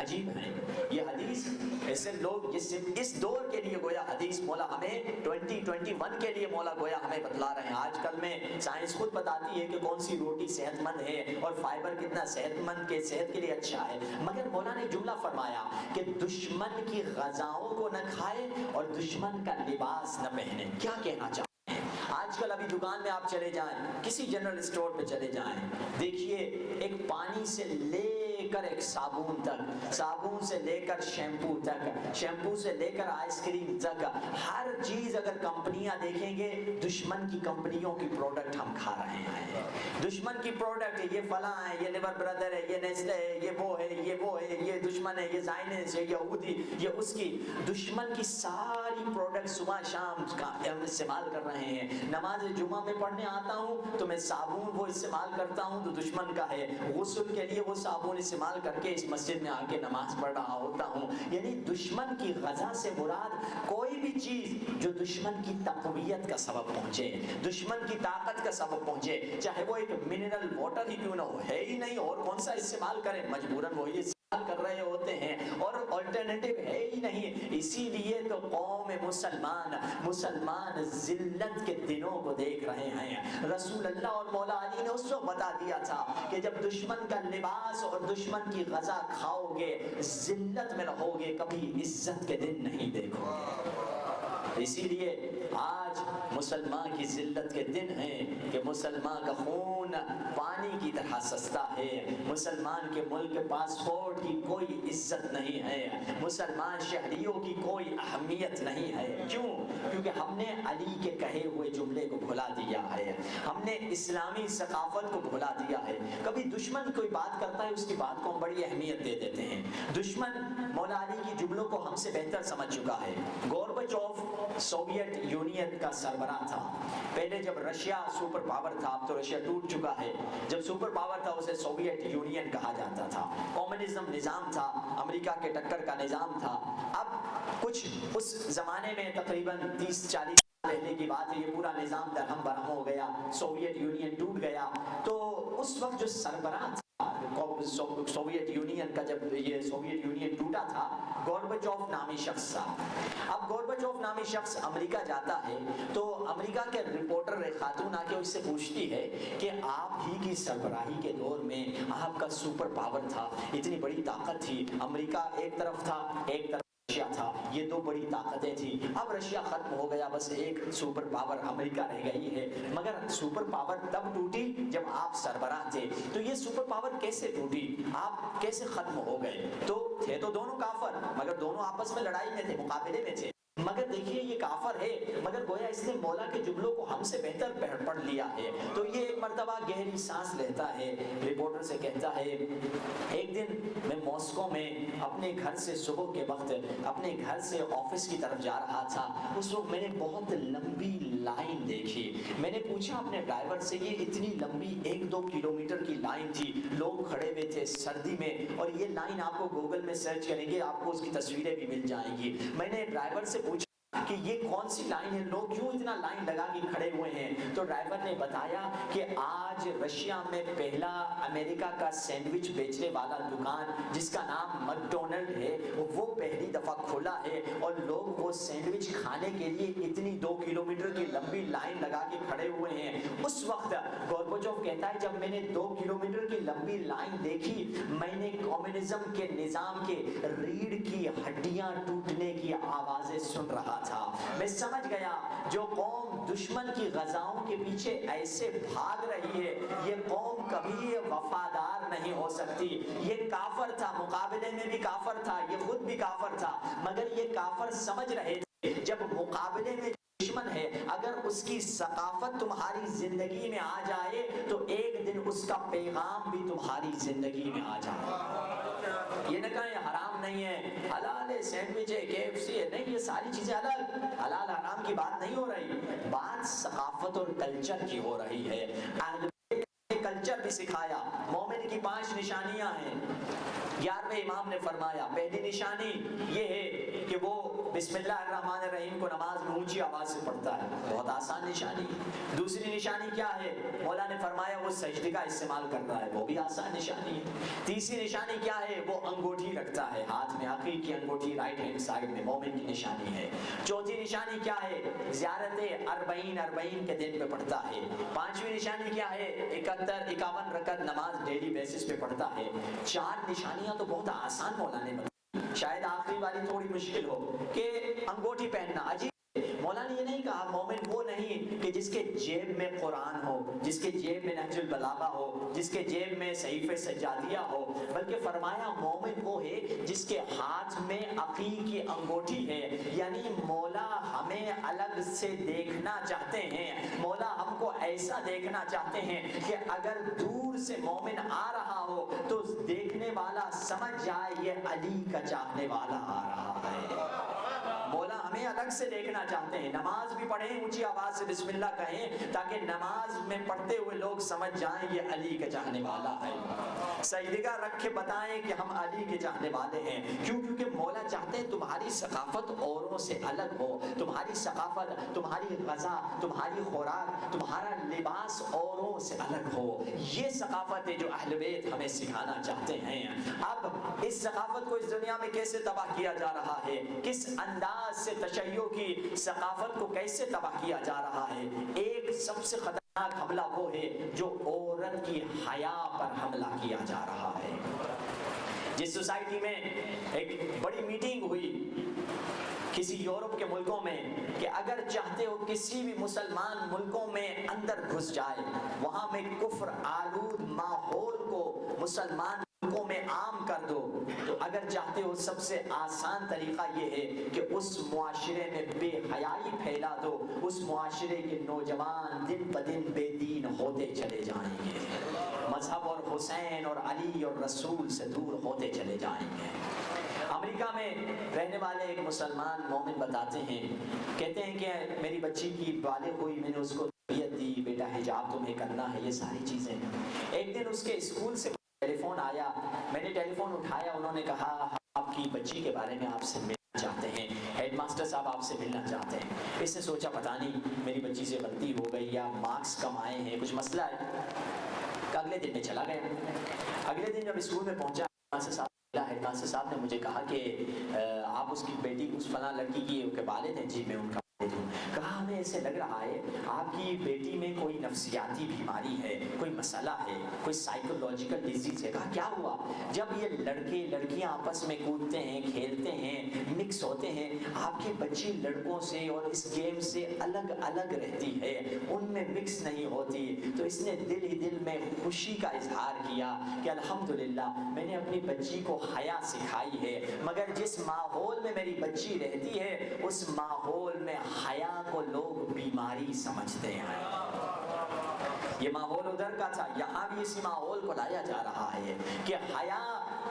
عجیب ہے یہ حدیث، ایسے لوگ اس دور کے لیے گویا حدیث مولا ہمیں 2021 کے لیے مولا گویا ہمیں بتلا رہے ہیں۔ آج کل میں سائنس خود بتاتی ہے کہ کون سی روٹی صحت مند ہے اور فائبر کتنا صحت مند کے صحت کے لیے اچھا ہے، مگر مولا نے جملہ فرمایا کہ دشمن کی غذاؤں کو نہ کھائے اور دشمن کا لباس نہ پہنے۔ کیا کہنا چاہتے ہیں؟ آج کل ابھی دکان میں آپ چلے جائیں، کسی جنرل اسٹور پہ چلے جائیں، دیکھیے ایک پانی سے لے کر ایک صابن تک، صابن سے لے کر شیمپو تک، شیمپو سے لے کر آئس کریم تک، ہر چیز اگر کمپنیاں دیکھیں گے دشمن کی کمپنیوں کی پروڈکٹ ہم کھا رہے ہیں، دشمن کی پروڈکٹ، یہ فلاں ہے، یہ لیبر بردر ہے، یہ نیسلے ہے، یہ وہ ہے، یہ وہ ہے، یہ دشمن ہے، یہ زائنس ہے، یہودی، یہ اس کی دشمن کی ساری پروڈکٹ صبح شام ہم استعمال کر رہے ہیں۔ نماز جمعہ میں پڑھنے آتا ہوں تو میں صابن وہ استعمال کرتا ہوں تو دشمن کا ہے، غسل کے لیے وہ صابن استعمال کر کے اس مسجد میں آ کے نماز پڑھ رہا ہوتا ہوں۔ یعنی دشمن کی غذا سے مراد کوئی بھی چیز جو دشمن کی تقویت کا سبب پہنچے، دشمن کی طاقت کا سبب پہنچے، چاہے وہ ایک منرل واٹر ہی کیوں نہ ہو، ہے ہی نہیں اور کون سا استعمال کریں، مجبوراً وہی کر رہے ہوتے ہیں اور آلٹرنیٹو ہے ہی نہیں. اسی لیے تو قوم مسلمان ذلت کے دنوں کو دیکھ رہے ہیں. رسول اللہ اور مولا علی نے اس وقت بتا دیا تھا کہ جب دشمن کا لباس اور دشمن کی غذا کھاؤ گے ذلت میں رہو گے, کبھی عزت کے دن نہیں دیکھو گے. اسی لیے آج مسلمان کی ذلت کے دن ہیں کہ مسلمان کا خون پانی کی طرح سستا ہے. مسلمان کے ملک پاسپورٹ کی کوئی عزت نہیں ہے. مسلمان شہریوں کی کوئی اہمیت نہیں ہے. کیوں؟ کیونکہ ہم نے علی کے کہے ہوئے جملے کو بھلا دیا ہے. ہم نے اسلامی ثقافت کو بھلا دیا ہے. کبھی دشمن کوئی بات کرتا ہے اس کی بات کو ہم بڑی اہمیت دے دیتے ہیں. دشمن مولا علی کی جملوں کو ہم سے بہتر سمجھ چکا ہے. گورباچوف سوویت یونین کا سربراہ تھا. پہلے جب رشیا سپر پاور تھا, اب تو رشیا ٹوٹ چکا ہے. جب سپر پاور تھا اسے سوویت یونین کہا جاتا تھا. کمیونزم نظام تھا, امریکہ کے ٹکر کا نظام تھا. اب کچھ اس زمانے میں تقریباً 30-40 پہلے کی بات ہے, یہ پورا نظام درہم برہم ہو گیا, سوویت یونین ٹوٹ گیا. تو اس وقت جو سربراہ تھا سوویت یونین کا, جب یہ سوویت یونین ٹوٹا تھا, گورباچوف نامی شخص تھا. اب گورباچوف نامی شخص امریکہ جاتا ہے تو امریکہ کے رپورٹر ایک خاتون آ کے اس سے پوچھتی ہے کہ آپ ہی کی سربراہی کے دور میں آپ کا سپر پاور تھا, اتنی بڑی طاقت تھی, امریکہ ایک طرف تھا ایک طرف رشیا تھا, یہ دو بڑی طاقتیں تھیں. اب رشیا ختم ہو گیا, بس ایک سپر پاور امریکہ رہ گئی ہے. مگر سپر پاور تب ٹوٹی جب آپ سربراہ تھے. تو یہ سپر پاور کیسے ٹوٹی, آپ کیسے ختم ہو گئے؟ تو تھے تو دونوں کافر, مگر دونوں آپس میں لڑائی میں تھے, مقابلے میں تھے. مگر دیکھیے یہ کافر ہے, مگر گویا اس نے مولا کے جملوں کو ہم سے بہتر پڑھ لیا ہے. تو یہ ایک مرتبہ گہری سانس لیتا ہے, رپورٹر سے کہتا ہے ایک دن میں ماسکو میں اپنے گھر سے صبح کے وقت اپنے گھر سے آفس کی طرف جا رہا تھا. اس وقت میں نے بہت لمبی لائن دیکھی. میں نے پوچھا اپنے ڈرائیور سے, یہ اتنی لمبی 1-2 کلومیٹر کی لائن تھی, لوگ کھڑے ہوئے تھے سردی میں, اور یہ لائن آپ کو گوگل میں سرچ کریں گے آپ کو اس کی تصویریں بھی مل جائیں گی. میں نے ڈرائیور سے پوچھا کہ یہ کون سی لائن ہے, لوگ کیوں اتنا لائن لگا کے کھڑے ہوئے ہیں؟ تو ڈرائیور نے بتایا کہ آج رشیا میں پہلا امریکہ کا سینڈوچ بیچنے والا دکان جس کا نام میکڈونلڈ ہے وہ پہلی دفعہ کھلا ہے, اور لوگ وہ سینڈوچ کھانے کے لیے اتنی 2 کلومیٹر کی لمبی لائن لگا کے کھڑے ہوئے ہیں. اس وقت گورباچوف کہتا ہے جب میں نے 2 کلومیٹر کی لمبی لائن دیکھی, میں نے کمیونزم کے نظام کے ریڑھ کی ہڈیاں ٹوٹنے کی آوازیں سن رہا تھا. میں سمجھ گیا جو قوم دشمن کی غزاؤں کے پیچھے ایسے بھاگ رہی ہے یہ قوم کبھی وفادار نہیں ہو سکتی. یہ کافر تھا, مقابلے میں بھی کافر تھا, یہ خود بھی کافر تھا, مگر یہ کافر سمجھ رہے تھے جب مقابلے میں دشمن ہے اگر اس کی ثقافت تمہاری زندگی میں آ جائے تو ایک دن اس کا پیغام بھی تمہاری زندگی میں آ جائے. یہ نہ کہیں حرام نہیں ہے, حلال ہے, سینڈوچ ہے, KFC ہے, نہیں, یہ ساری چیزیں حلال حرام کی بات نہیں ہو رہی, بات ثقافت اور کلچر کی ہو رہی ہے. اہل بیت نے کلچر بھی سکھایا. مومن کی 5 نشانیاں ہیں. 11ویں امام نے فرمایا پہلی نشانی یہ ہے کہ وہ بسم اللہ الرحمن الرحیم کو نماز میں اونچی آواز سے پڑھتا ہے, بہت آسان نشانی. دوسری نشانی کیا ہے؟ مولا نے فرمایا وہ سجدے کا استعمال کرتا ہے, وہ بھی آسان نشانی ہے. تیسری نشانی کیا ہے؟ وہ انگوٹھی رکھتا ہے ہاتھ میں, عقیق کی انگوٹھی رائٹ ہینڈ سائڈ میں, مومن کی نشانی ہے. چوتھی نشانی کیا ہے؟ زیارت 40 کے دن پہ پڑھتا ہے. 5ویں نشانی کیا ہے؟ 51 رکعت نماز ڈیلی بیسس پہ پڑھتا ہے. 4 نشانیاں تو بہت آسان مولا نے بتائی, شاید آخری والی تھوڑی مشکل ہو کہ انگوٹھی پہننا. عجیب, مولا نے یہ نہیں کہا مومن وہ نہیں کہ جس کے جیب میں قرآن ہو, جس کے جیب میں نہج البلاغہ ہو, جس کے جیب میں صحیفہ سجادیہ ہو, بلکہ فرمایا مومن وہ ہے جس کے ہاتھ میں عقیق کی انگوٹھی ہے. یعنی مولا ہمیں الگ سے دیکھنا چاہتے ہیں, مولا ہم کو ایسا دیکھنا چاہتے ہیں کہ اگر دور سے مومن آ رہا ہو تو دیکھنے والا سمجھ جائے یہ علی کا چاہنے والا آ رہا ہے. مولا ہمیں الگ سے دیکھنا چاہتے ہیں. نماز بھی پڑھیں, اونچی آواز سے بسم اللہ کہیں, تاکہ نماز میں پڑھتے ہوئے لوگ سمجھ جائیں یہ علی کا چاہنے والا ہے. سجدگاہ رکھ کے بتائیں کہ ہم علی کے چاہنے والے ہیں. کیوں؟ کیونکہ مولا چاہتے ہیں تمہاری ثقافت اوروں سے الگ ہو, تمہاری ثقافت, تمہاری غذا, تمہاری خوراک, تمہارا لباس اوروں سے الگ ہو. یہ ثقافت ہے جو اہل بیت ہمیں سکھانا چاہتے ہیں. اب اس ثقافت کو اس دنیا میں کیسے تباہ کیا جا رہا ہے, کس انداز سے تشیع کی ثقافت کو کیسے تباہ کیا جا رہا ہے. ایک سب سے خطرناک حملہ وہ ہے جو عورت کی حیا پر حملہ کیا جا رہا ہے. جس سوسائٹی میں ایک بڑی میٹنگ ہوئی کسی یورپ کے ملکوں میں کہ اگر چاہتے ہو کسی بھی مسلمان ملکوں میں اندر گھس جائے, وہاں میں کفر آلود ماحول کو مسلمان ملکوں میں عام کر دو, تو اگر چاہتے ہو سب سے آسان طریقہ یہ ہے کہ اس معاشرے میں بے حیائی پھیلا دو, اس معاشرے کے نوجوان دن بدن بے دین ہوتے چلے جائیں گے, مذہب اور حسین اور علی اور رسول سے دور ہوتے چلے جائیں گے. امریکہ میں رہنے والے ایک مسلمان مومن بتاتے ہیں, کہتے ہیں کہ میری بچی کی بالغ ہوئی, میں نے اس کو تربیت دی, بیٹا حجاب تمہیں کرنا ہے, یہ ساری چیزیں. ایک دن اس کے اسکول سے ٹیلی فون آیا, میں نے ٹیلی فون اٹھایا, انہوں نے کہا آپ کی بچی کے بارے میں آپ سے ملنا چاہتے ہیں, ہیڈ ماسٹر صاحب آپ سے ملنا چاہتے ہیں. اس نے سوچا پتہ نہیں میری بچی سے غلطی ہو گئی یا مارکس کم آئے ہیں, کچھ مسئلہ ہے. اگلے دن میں چلا گیا. اگلے دن جب اسکول میں پہنچا, ہیڈ ماسٹر صاحب نے مجھے کہا کہ آپ اس کی بیٹی اس فلاں لڑکی کے والد ہیں. جی میں ان کا والد ہوں. کہا ہمیں ایسے لگ رہا ہے آپ کی بیٹی میں کوئی نفسیاتی بیماری ہے, کوئی مسئلہ ہے, کوئی سائیکولوجیکل ڈیزیز ہے. کہا کیا ہوا؟ جب یہ لڑکے لڑکیاں آپس میں کودتے ہیں, کھیلتے ہیں, مکس ہوتے ہیں, آپ کی بچی لڑکوں سے اور اس گیم سے الگ الگ رہتی ہے, ان میں مکس نہیں ہوتی. تو اس نے دل ہی دل میں خوشی کا اظہار کیا کہ الحمدللہ میں نے اپنی بچی کو حیا سکھائی ہے, مگر جس ماحول میں میری بچی رہتی ہے اس ماحول میں حیا کو لوگ بیماری سمجھتے ہیں. یہ ماحول ادھر کا تھا, یہاں بھی اسی ماحول کو لایا جا رہا ہے کہ حیا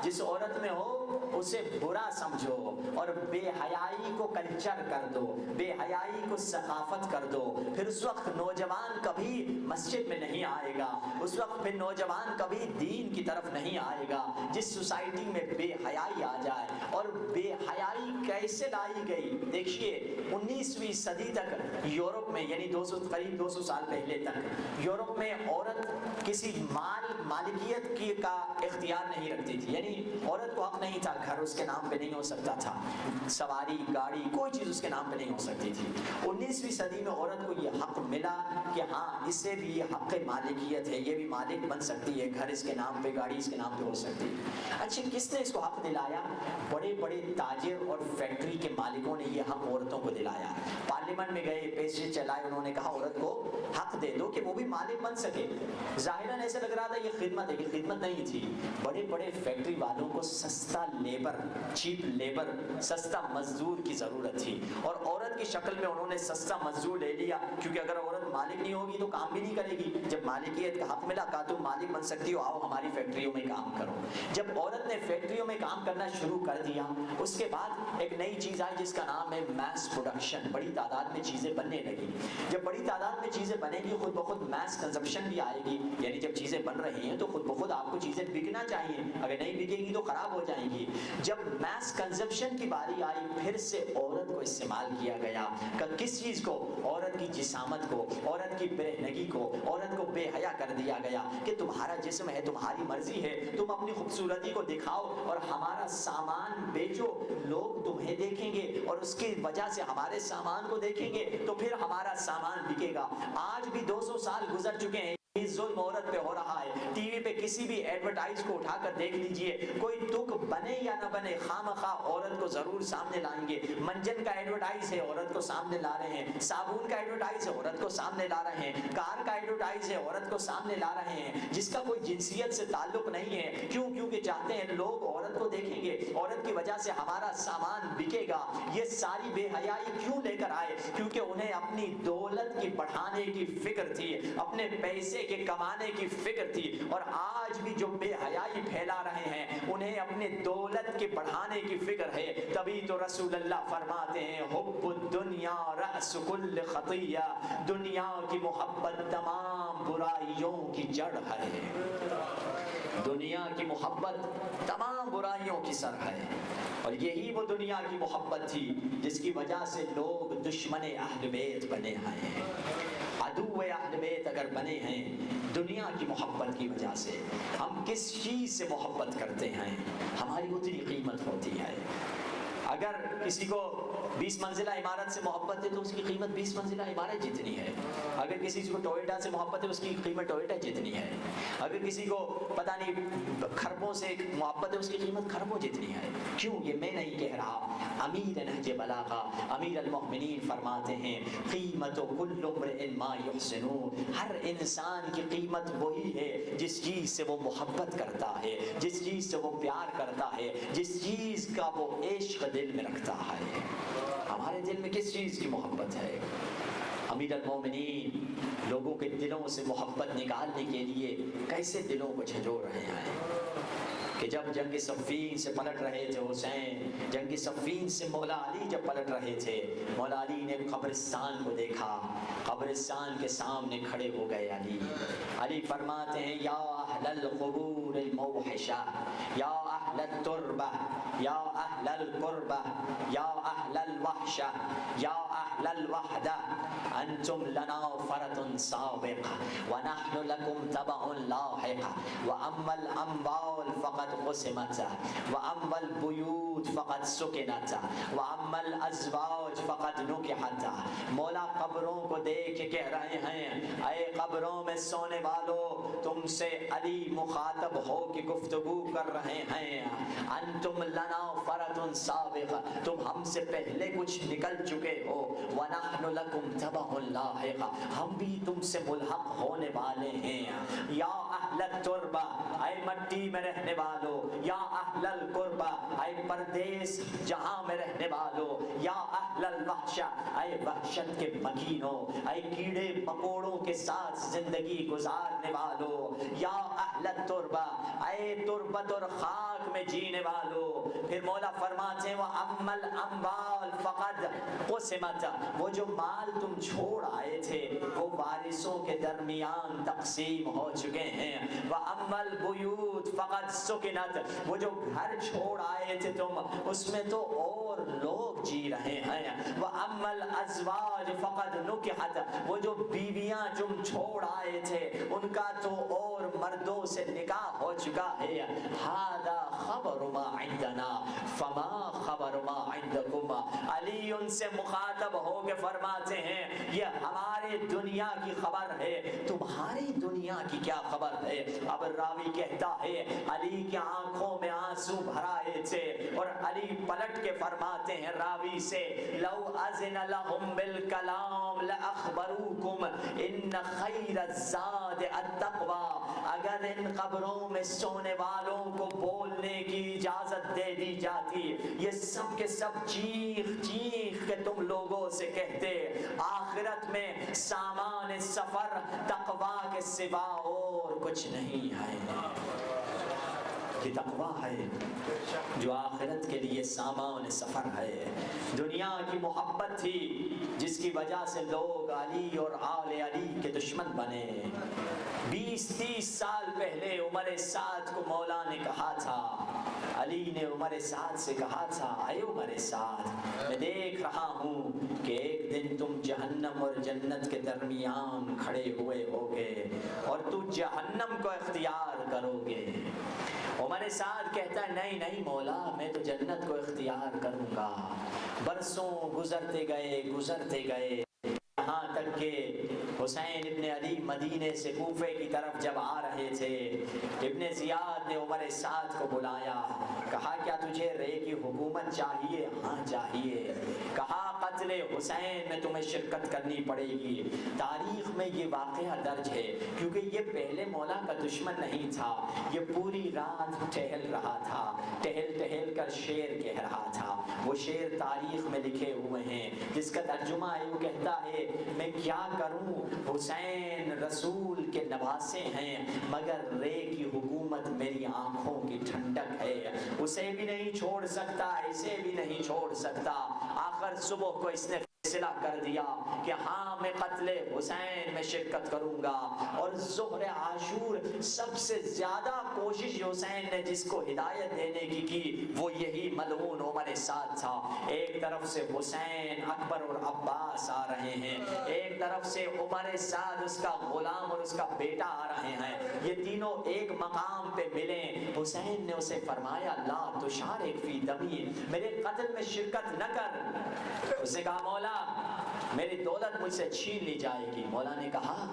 جس عورت میں ہو اسے برا سمجھو اور بے حیائی کو کلچر کر دو, بے حیائی کو ثقافت کر دو. پھر اس وقت نوجوان کبھی مسجد میں نہیں آئے گا, اس وقت پھر نوجوان کبھی دین کی طرف نہیں آئے گا. جس سوسائٹی میں بے حیائی آ جائے, اور بے حیائی کیسے لائی گئی, دیکھیے 19ویں صدی تک یورپ میں, یعنی قریب 200 سال پہلے تک یورپ میں عورت کسی مالکیت کی کا اختیار نہیں رکھتی تھی. یعنی عورت کو حق نہیں تھا, گھر اس کے نام پہ نہیں ہو سکتا تھا, سواری گاڑی کوئی چیز اس کے نام پہ نہیں ہو سکتی تھی. 19ویں صدی میں عورت کو یہ حق ملا کہ ہاں اسے بھی یہ حق مالکیت ہے, یہ بھی مالک بن سکتی ہے, گھر اس کے نام پہ, گاڑی اس کے نام پہ ہو سکتی ہے. اچھا کس نے اس کو حق دلایا؟ بڑے بڑے تاجر اور فیکٹری کے مالکوں نے یہ حق عورتوں کو دلایا. پارلیمنٹ میں گئے, پیسے چلائے, انہوں نے کہا عورت کو حق دے دو کہ وہ بھی مالک بن سکے. ظاہراً ایسا لگ رہا تھا یہ خدمت ہے, یہ خدمت نہیں تھی. بڑے بڑے فیکٹری والوں کو سستا لیبر, چیپ لیبر, سستا مزدور کی ضرورت تھی, اور عورت کی شکل میں انہوں نے سستا مزدور لے لیا, کیونکہ اگر عورت مالک نہیں ہوگی تو کام بھی نہیں کرے گی. جب مالکیت کا حق ملا, کہا تم مالک بن سکتی ہو, آؤ ہماری فیکٹریوں میں کام کرو. جب عورت نے فیکٹریوں میں کام کرنا شروع کر دیا, اس کے بعد ایک نئی چیز آئی جس کا نام ہے میس پروڈکشن. بڑی تعداد میں چیزیں بننے لگی. جب بڑی تعداد میں چیزیں بنے گی, خود بخود میس کنزمپشن بھی آئے گی. یعنی جب چیزیں بن رہی ہیں تو خود بخود آپ کو چیزیں بکنا چاہیے, اگر نہیں بکے گی تو خراب ہو جائیں گی. جب میس کنزمپشن کی باری آئی, پھر سے عورت کو استعمال کیا گیا. کس چیز کو؟ عورت کی جسامت کو, عورت کی برہنگی کو, عورت کو بے حیا کر دیا گیا کہ تمہارا جسم ہے, تمہاری مرضی ہے, تم اپنی خوبصورتی کو دکھاؤ اور ہمارا سامان بیچو, لوگ تمہیں دیکھیں گے اور اس کی وجہ سے ہمارے سامان کو دیکھیں گے تو پھر ہمارا سامان بکے گا. آج بھی 200 سال گزر چکے ہیں, ظلم عورت پہ ہو رہا ہے. ٹی وی پہ کسی بھی ایڈورٹائز کو اٹھا کر دیکھ لیجئے, کوئی دکھ بنے یا نہ بنے خواہ عورت کو ضرور سامنے لائیں گے. منجن کا ایڈورٹائز ہے, عورت کو سامنے لا رہے ہیں. صابن کا ایڈورٹائز ہے, عورت کو سامنے لا رہے ہیں. کار کا ایڈورٹائز ہے, عورت کو سامنے لا رہے ہیں, جس کا کوئی جنسیت سے تعلق نہیں ہے. کیوں؟ کیونکہ چاہتے ہیں لوگ عورت کو دیکھیں گے, عورت کی وجہ سے ہمارا سامان بکے گا. یہ ساری بے حیائی کیوں لے کر آئے؟ کیونکہ انہیں اپنی دولت کی بڑھانے کی فکر تھی, اپنے پیسے کے کمانے کی فکر تھی، اور آج بھی جو بے حیائی پھیلا رہے ہیں انہیں اپنے دولت کے بڑھانے کی فکر ہے۔ تبھی تو رسول اللہ فرماتے ہیں حب الدنیا رأس کل خطیہ، دنیا کی محبت تمام برائیوں کی جڑ ہے۔ دنیا کی محبت تمام برائیوں کی سر ہے، اور یہی وہ دنیا کی محبت تھی جس کی وجہ سے لوگ دشمن اہل بیت بنے ہیں، عدو اہل بیت اگر بنے ہیں دنیا کی محبت کی وجہ سے۔ ہم کس چیز سے محبت کرتے ہیں ہماری اتنی قیمت ہوتی ہے۔ اگر کسی کو 20 منزلہ عمارت سے محبت ہے تو اس کی قیمت 20 منزلہ عمارت جتنی ہے۔ اگر کسی کو ٹوئیٹا سے محبت ہے اس کی قیمت ٹوئیٹا جتنی ہے۔ اگر کسی کو پتہ نہیں خربوں سے محبت ہے اس کی قیمت خربوں جتنی ہے۔ کیوں؟ یہ میں نہیں کہہ رہا، امیر نہج بلاغہ امیر المؤمنین فرماتے ہیں قیمت کل امرئ ما یحسن، ہر انسان کی قیمت وہی ہے جس چیز سے وہ محبت کرتا ہے، جس چیز سے وہ پیار کرتا ہے، جس چیز کا وہ عشق دل میں رکھتا ہے۔ ہمارے دل میں کس چیز کی محبت ہے؟ امیر المومنین لوگوں کے دلوں سے محبت نکالنے کے لیے کیسے دلوں کو جھنجھوڑ رہے ہیں کہ جب جنگ صفین سے پلٹ رہے تھے حسین، جنگ صفین سے مولا علی جب پلٹ رہے تھے، مولا علی نے قبرستان کو دیکھا، قبرستان کے سامنے کھڑے ہو گئے علی۔ علی فرماتے ہیں یا اہل القبور الموحشہ، یا اہل التربہ، یا اہل القربہ، یا اہل الوحشہ، یا اہل الوحدہ، انتم لنا فرط سابق ونحن لکم تبع لاحق، واما الاموال فقد قسمت، واما البیوت فقد سکنت، واما الازواج فقد نکحت۔ مولا قبروں کو دیکھ کے کہہ رہے ہیں اے قبروں میں سونے والو، تم سے علی مخاطب ہو کے گفتگو کر رہے ہیں، انتم لنا فرط سابق، تم ہم سے پہلے کچھ نکل چکے ہو، ونحن لکم تبع لاحق، ہم بھی تم سے ملحق ہونے والے ہیں۔ یا اہل التربہ، اے مٹی میں رہنے والو، یا اہل القربہ، اے پردیس جہاں میں رہنے والو، یا اہل الوحشہ، اے وحشت کے مکینوں، اے کیڑے مکوڑوں کے ساتھ زندگی گزارنے والو، یا اہل التربہ، اے تربت اور خاک میں جینے والو۔ پھر مولا فرماتے ہیں وَأَمَّا الْأَمْوَالُ فَقَدْ قُسِمَتْ، وہ جو مال تم چھوڑ آئے تھے وہ وارثوں کے درمیان تقسیم ہو چکے ہیں۔ وَأَمَّا الْبُيُوتُ فَقَدْ سُكِنَتْ، وہ جو گھر چھوڑ آئے تھے تم اس میں تو اور لوگ جی رہے ہیں۔ وَأَمَّا الْأَزْوَاجُ فَقَدْ نُكِحَتْ، وہ جو بیویاں تم چھوڑ آئے تھے ان کا تو اور مردوں سے نکاح ہو چکا ہے۔ هَذَا خَبَرُ مَا عِندَنَا فَمَا خَبَرُ مَا عِندَكُمْ، علی ان سے مخاطب ہو کے فرماتے ہیں یہ ہمارے دنیا کی خبر ہے، تمہاری دنیا کی کیا خبر ہے؟ اب راوی کہتا ہے علی کی آنکھوں میں آنسو بھر آئے تھے، اور علی پلٹ کے فرماتے ہیں راوی سے لو اذن لهم بالکلام لاخبروکم ان خیر الزاد التقوی، اگر ان قبروں میں سونے والوں کو بولنے کی اجازت دے دی جاتی یہ سب کے سب چیخ چیخ کے تم لوگوں سے کہتے آخرت میں سامان سفر تقوی کے سوا اور کچھ نہیں ہے۔ یہ تقوی ہے جو آخرت کے لیے سامان سفر ہے۔ دنیا کی محبت تھی جس کی وجہ سے لوگ علی اور آل علی کے دشمن بنے۔ 20-30 سال پہلے عمر سعد کو مولا نے کہا تھا، علی نے عمر سعد سے کہا تھا اے عمر سعد میں دیکھ رہا ہوں کہ ایک دن تم جہنم اور جنت کے درمیان کھڑے ہوئے ہوگے اور تو جہنم کو اختیار کرو گے۔ عمر سعد کہتا ہے نہیں نہیں مولا میں تو جنت کو اختیار کروں گا۔ برسوں گزرتے گئے یہاں تک کہ حسین ابن علی مدینے سے کوفے کی طرف جب آ رہے تھے ابن زیاد نے عمر سعد کو بلایا، کہا کیا تجھے رے کی حکومت چاہیے؟ ہاں چاہیے۔ کہا قتل حسین میں تمہیں شرکت کرنی پڑے گی۔ تاریخ میں یہ واقعہ درج ہے، کیونکہ یہ پہلے مولا کا دشمن نہیں تھا، یہ پوری رات ٹہل رہا تھا، ٹہل ٹہل کر شعر کہہ رہا تھا۔ وہ شعر تاریخ میں لکھے ہوئے ہیں، جس کا ترجمہ یوں کہتا ہے، میں کیا کروں، حسین رسول کے نواسے ہیں، مگر رے کی حکومت میری آنکھوں کی ٹھنڈک ہے، اسے بھی نہیں چھوڑ سکتا، اسے بھی نہیں چھوڑ سکتا۔ آخر صبح کو اس نے فیصلہ کر دیا کہ ہاں میں قتل حسین میں شرکت کروں گا۔ اور ظہر عاشور سب سے زیادہ کوشش حسین نے جس کو ہدایت دینے کی وہ یہی ملعون عمر سعد تھا۔ ایک طرف سے حسین، اکبر اور عباس آ رہے ہیں، ایک طرف سے عمر سعد اس کا غلام اور اس کا بیٹا آ رہے ہیں، یہ تینوں ایک مقام پہ ملیں۔ حسین نے اسے فرمایا لا تشارک فی دمی، میرے قتل میں شرکت نہ کر۔ اس نے کہا مولا میری دولت مجھ سے چھین لی جائے گی۔ مولا نے کہا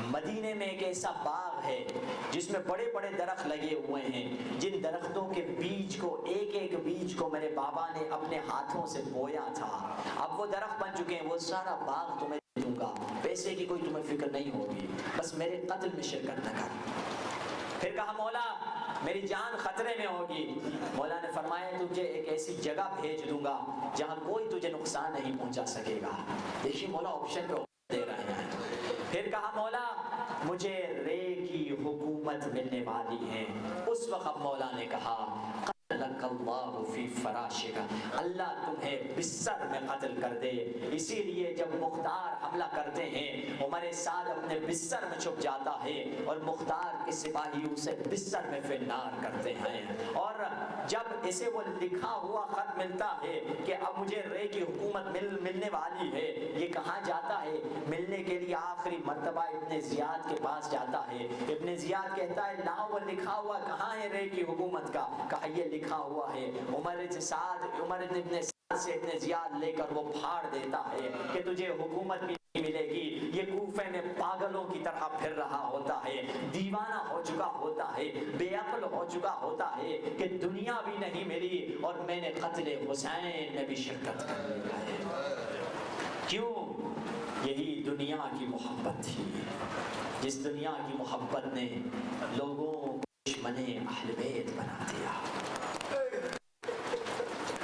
مدینے میں ایک ایسا باغ ہے جس میں بڑے بڑے درخت لگے ہوئے ہیں، جن درختوں کے بیج کو، ایک ایک بیج کو میرے بابا نے اپنے ہاتھوں سے بویا تھا، اب وہ درخت بن چکے ہیں، وہ سارا باغ تمہیں دوں گا، پیسے کی کوئی تمہیں فکر نہیں ہوگی، بس میرے قتل میں شرکت نہ کر۔ پھر کہا مولا میری جان خطرے میں ہوگی۔ مولا نے فرمایا تجھے ایک ایسی جگہ بھیج دوں گا جہاں کوئی تجھے نقصان نہیں پہنچا سکے گا۔ دیکھیے مولا آپشن پہ دے رہے ہیں۔ پھر کہا مولا مجھے رے کی حکومت ملنے والی ہے۔ اس وقت مولا نے کہا لک اللہ فی فراشک، اللہ تمہیں بستر میں قتل کر دے۔ اسی لیے جب مختار حملہ کرتے ہیں عمر سعد اپنے بستر میں چھپ جاتا ہے اور مختار کے سپاہی اسے بستر میں فنار کرتے ہیں۔ اور جب اسے وہ لکھا ہوا خط ملتا ہے کہ اب مجھے رے کی حکومت ملنے والی ہے، یہ کہاں جاتا ہے ملنے کے لیے؟ آخری مرتبہ ابن زیاد کے پاس جاتا ہے۔ ابن زیاد کہتا ہے لاؤ وہ لکھا ہوا کہاں ہے رے کی حکومت کا؟ کہا یہ لکھا ہوا ہے۔ عمر ابن سعد سے ابن زیاد لے کر وہ پھاڑ دیتا ہے کہ تجھے حکومت بھی نہیں ملے گی۔ یہ کوفے میں پاگلوں کی طرح پھر رہا ہوتا ہے، دیوانہ ہو چکا ہوتا ہے، بے عقل ہو چکا ہوتا ہے کہ دنیا بھی نہیں ملی اور میں نے قتل حسین میں بھی شرکت کر لیا ہے۔ کیوں؟ یہی دنیا کی محبت تھی، جس دنیا کی محبت نے لوگوں کو دشمن اہل بیت بنا دیا۔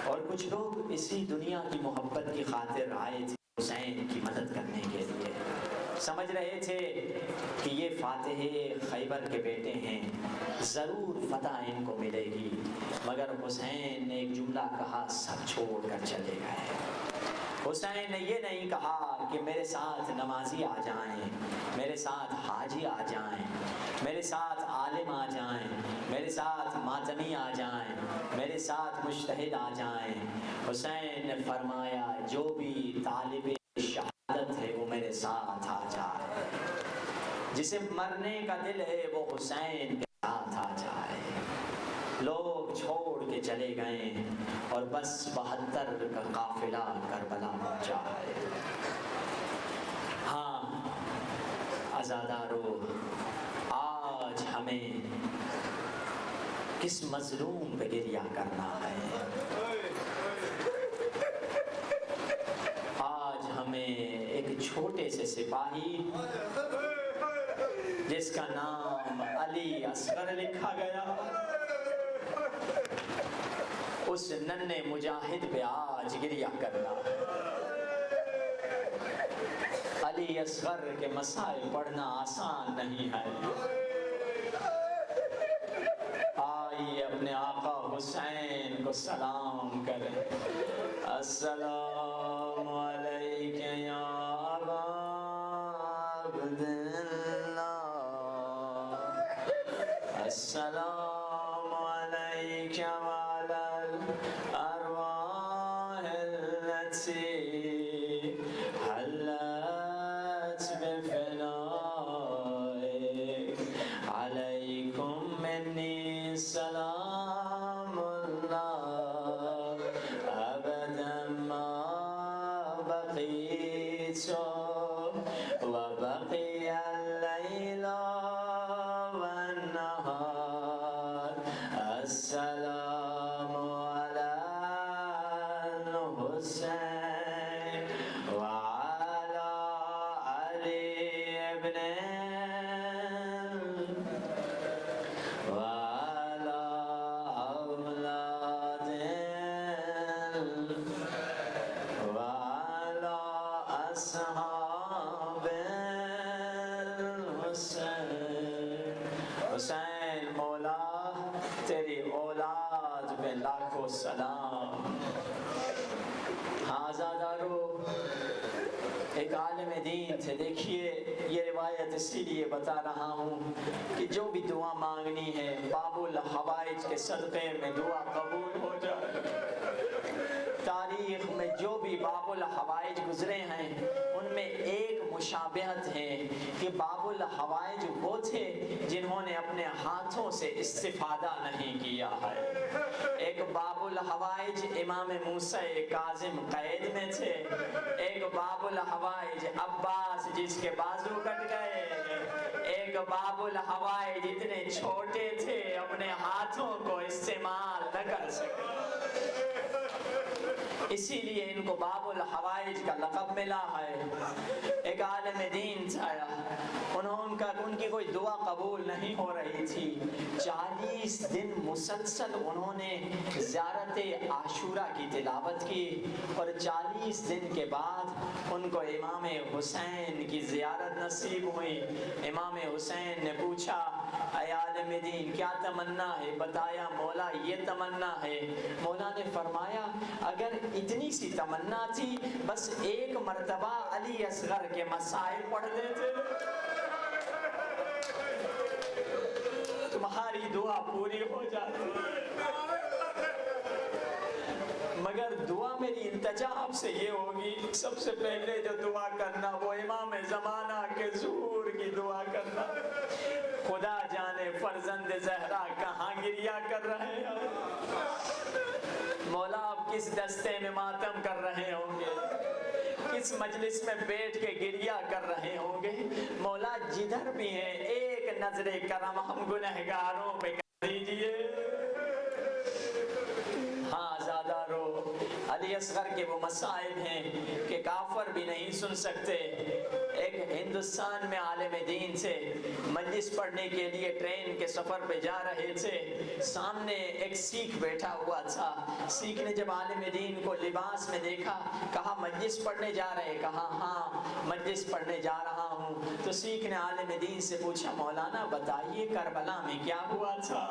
اور کچھ لوگ اسی دنیا کی محبت کی خاطر آئے تھے حسین کی مدد کرنے کے لیے، سمجھ رہے تھے کہ یہ فاتح خیبر کے بیٹے ہیں، ضرور فتح ان کو ملے گی، مگر حسین نے ایک جملہ کہا سب چھوڑ کر چلے گئے۔ حسین نے یہ نہیں کہا کہ میرے ساتھ نمازی آ جائیں، میرے ساتھ حاجی آ جائیں، میرے ساتھ عالم آ جائیں، میرے ساتھ ماتمی آ جائیں، میرے ساتھ مجتہد آ جائیں۔ حسین نے فرمایا جو بھی طالب شہادت ہے وہ میرے ساتھ آ جائے، جسے مرنے کا دل ہے وہ حسین کے ساتھ آ جائے۔ لوگ چھوڑ کے چلے گئے اور بس 72 کا قافلہ کربلا پہنچا ہے۔ ہاں عزادارو، آج ہمیں کس مظلوم پہ گریہ کرنا ہے؟ آج ہمیں ایک چھوٹے سے سپاہی جس کا نام علی اصغر لکھا گیا، اس ننھے مجاہد پہ آج گریہ کرنا ہے۔ علی اصغر کے مسائل پڑھنا آسان نہیں ہے۔ آئیے اپنے آقا حسین کو سلام کریں۔ السلام علیکہ یا ابا عبداللہ، السلام علیکہ وعلی الارواح التي حلت بفنائك، علیکم منی سلام اللہ ابدا ما بقیت وبقی اللیل والنہار، السلام علی الحسین ایک عالم دین تھے. دیکھیے یہ روایت اسی لیے بتا رہا ہوں کہ جو بھی دعا مانگنی ہے باب الحوائج کے صدقے میں دعا قبول ہو جائے. تاریخ میں جو بھی باب الحوائج گزرے ہیں ان میں ایک مشابہت ہے کہ باب الحوائج وہ تھے جنہوں نے اپنے ہاتھوں سے استفادہ نہیں کیا ہے. ایک باب الحوائج امام موسیٰ کاظم قید میں تھے. ایک باب الحوائج عباس جس کے بازو کٹ گئے. ایک باب الحوائج اتنے چھوٹے تھے اپنے ہاتھوں کو استعمال نہ کر سکے. اسی لیے ان کو باب الحوائج کا لقب ملا ہے. ایک عالم دین تھا, ان کی کوئی دعا قبول نہیں ہو رہی تھی. 40 دن مسلسل انہوں نے زیارت عاشورہ کی تلاوت کی اور 40 دن کے بعد ان کو امام حسین کی زیارت نصیب ہوئی. امام حسین نے پوچھا اے عالم دین کیا تمنا ہے؟ بتایا مولا یہ تمنا ہے. مولا نے فرمایا اگر اتنی سی تمنا تھی بس ایک مرتبہ علی اصغر کے مسائل پڑھ لیتے تمہاری دعا پوری ہو جاتی. مگر دعا میری التجا آپ سے یہ ہوگی سب سے پہلے جو دعا کرنا وہ امام زمانہ کے ظہور کی دعا کرنا. خدا جانے فرزند زہرا کہاں گریا کر رہے ہیں. مولا آپ کس دستے میں ماتم کر رہے ہوں گے, کس مجلس میں بیٹھ کے گریا کر رہے ہوں گے. مولا جدھر بھی ہیں ایک نظر کرم ہم گنہگاروں پہ کر دیجئے. ہاں زیادہ رو. علی اصغر کے وہ مسائل ہیں کہ کافر بھی نہیں سن سکتے. ایک ہندوستان میں عالم دین سے مجلس پڑھنے کے لیے ٹرین کے سفر پہ جا رہے تھے. سامنے ایک سکھ بیٹھا ہوا تھا. سکھ نے جب عالم دین کو لباس میں دیکھا کہا مجلس پڑھنے جا رہے؟ کہا ہاں مجلس پڑھنے جا رہا ہوں. تو سکھ نے عالم دین سے پوچھا مولانا بتائیے کربلا میں کیا ہوا تھا؟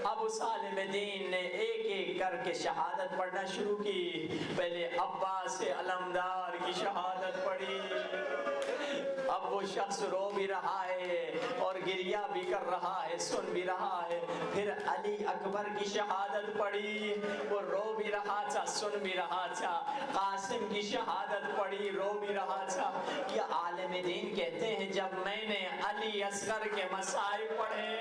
اب اس عالم دین نے ایک ایک کر کے شہادت پڑھنا شروع کی. پہلے عباس علمدار کی شہادت پڑھی. اب وہ شخص رو بھی رہا ہے اور گریہ بھی کر رہا ہے, سن بھی رہا ہے. پھر علی اکبر کی شہادت پڑھی, وہ رو بھی رہا تھا سن بھی رہا تھا. قاسم کی شہادت پڑھی, رو بھی رہا تھا. یہ عالم دین کہتے ہیں جب میں نے علی اصغر کے مسائل پڑھے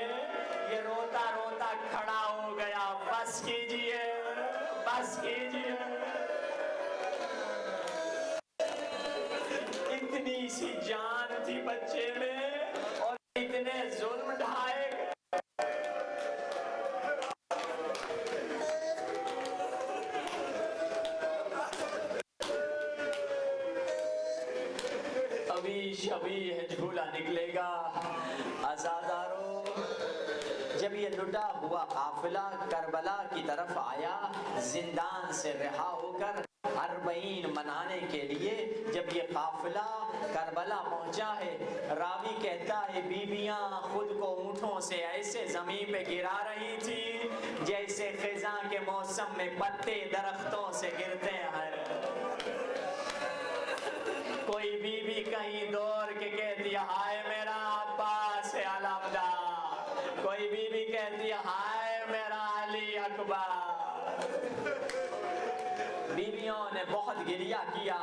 یہ روتا روتا کھڑا ہو گیا. بس کیجئے, بس کیجئے. اتنی سی جان تھی بچے میں اور اتنے ظلم ڈھائے گئے. ابھی شبی ہے جھولا نکلے گا. آزادارو جب یہ لٹا ہوا قافلہ کربلا کی طرف آیا زندان سے رہا ہو کر 40 منانے کے لیے جب یہ قافلہ کربلا پہنچا ہے, راوی کہتا ہے بیویاں خود کو اونٹوں سے ایسے زمین پہ گرا رہی تھی جیسے خزاں کے موسم میں پتے درختوں سے گرتے ہیں. کوئی بیوی کہیں دوڑ کے کہتی ہائے میرا عباس علمدار, کوئی بیوی کہتی ہائے میرا علی اکبر. بیویوں نے بہت گریہ کیا.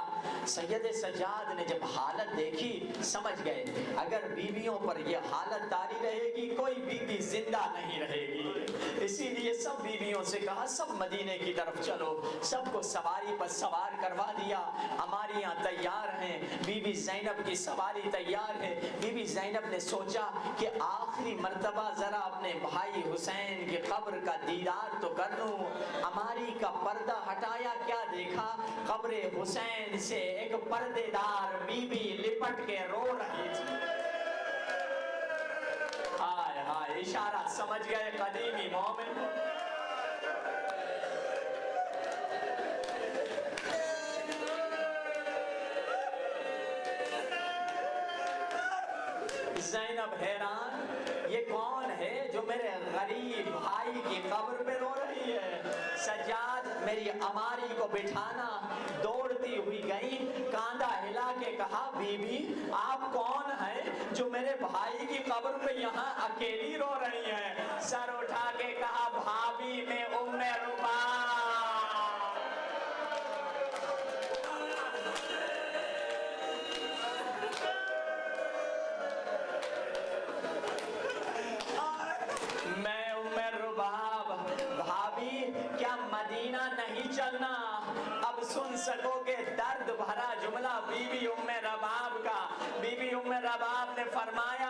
سید سجاد نے جب حالت دیکھی سمجھ گئے اگر بیویوں پر یہ حالت طاری رہے گی کوئی بیوی زندہ نہیں رہے گی. اسی لیے سب بیویوں سے کہا سب مدینے کی طرف چلو. سب کو سواری پر سوار کروا دیا. ہماری یہاں تیار ہیں. بی بی زینب کی سواری تیار ہے. بی بی زینب نے سوچا کہ آخری مرتبہ ذرا اپنے بھائی حسین کی قبر کا دیدار تو کر لوں. ہماری کا پردہ ہٹایا کیا دیکھا قبر حسین سے ایک پردے دار بی بی لپٹ کے رو رہی تھی. ہائے ہائے, اشارہ سمجھ گئے قدیمی مومن. زینب حیران یہ کون ہے جو میرے غریب بھائی کی قبر پہ رو رہی ہے؟ سجاد میری اماری کو بٹھانا، دوڑتی ہوئی گئی، کاندھا ہلا کے کہا بی بی آپ کون ہیں جو میرے بھائی کی قبر پہ یہاں اکیلی رو رہی ہیں؟ سر اٹھا کے کہا بھابی میں ام رباب۔ میں ام رباب، بھابی کیا مدینہ نہیں چلنا؟ اب سن سکو گے درد بھرا جملہ بی بی ام رباب کا۔ بی بی ام رباب نے فرمایا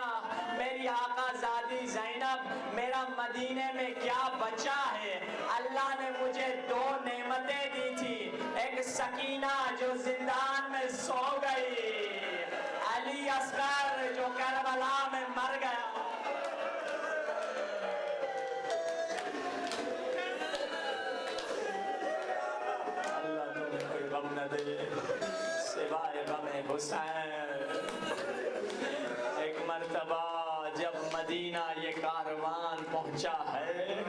میری آقا زادی زینب، میرا مدینے میں کیا بچا ہے؟ اللہ نے مجھے دو نعمتیں دی تھی، ایک سکینہ جو زندان میں سو گئی، علی اصغر جو کربلا میں مر گیا۔ اللہ تمہیں کوئی غم نہ دے سوائے غم حسین۔ ایک مرتبہ جب مدینہ یہ کاروان پہنچا ہے،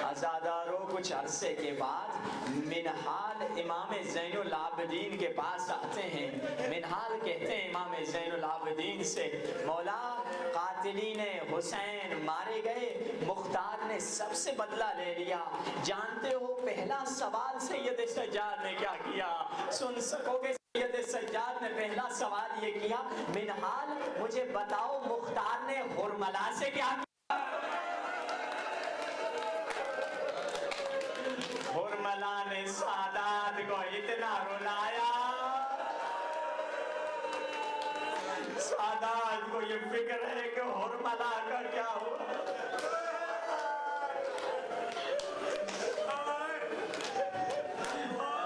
عزاداروں کچھ عرصے کے بعد منہال امام زین العابدین کے پاس آتے ہیں۔ منہال کہتے ہیں امام زین العابدین سے مولا قاتلین حسین مارے گئے، مختار نے سب سے بدلہ لے لیا، جانتے ہو پہلا سوال سید سجاد نے کیا کیا؟ سن سکو گے سید سجاد نے پہلا سوال یہ کیا منہال مجھے بتاؤ مختار نے حرملا سے کیا کیا؟ حرملا نے سادات کو اتنا رلایا، سادات کو یہ فکر ہے کہ حرملا کا کیا ہوا۔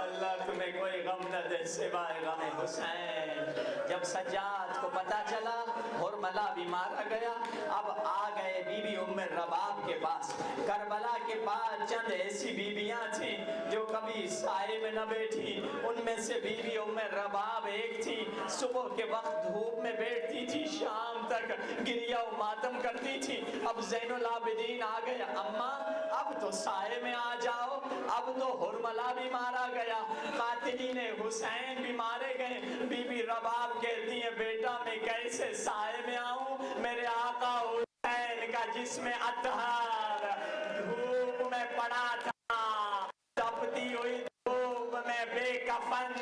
اللہ تمہیں کوئی غم نہ دے سوائے غم حسین۔ جب سجاد کو پتا چلا حرملا بھی مارا گیا، اب آ گئے بی بی ام رباب کے پاس۔ کربلا کے بعد چند ایسی بیویاں تھیں جو کبھی سائے میں نہ بیٹھی، ان میں سے بی بی ام رباب ایک تھی۔ صبح کے وقت دھوپ میں بیٹھتی تھی، شام تک گریہ و ماتم کرتی تھی۔ اب زین العابدین آ گئے، اماں اب تو سائے میں آ جاؤ، اب تو حرملا بھی مارا گیا، قاتلین حسین بھی مارے گئے۔ بی بی رباب کہتی ہیں بیٹا میں کیسے سائے میں آؤں، میرے آقا حسین کا جسم اطہر دھوپ میں پڑا تھا، تپتی ہوئی دھوپ میں بے کفن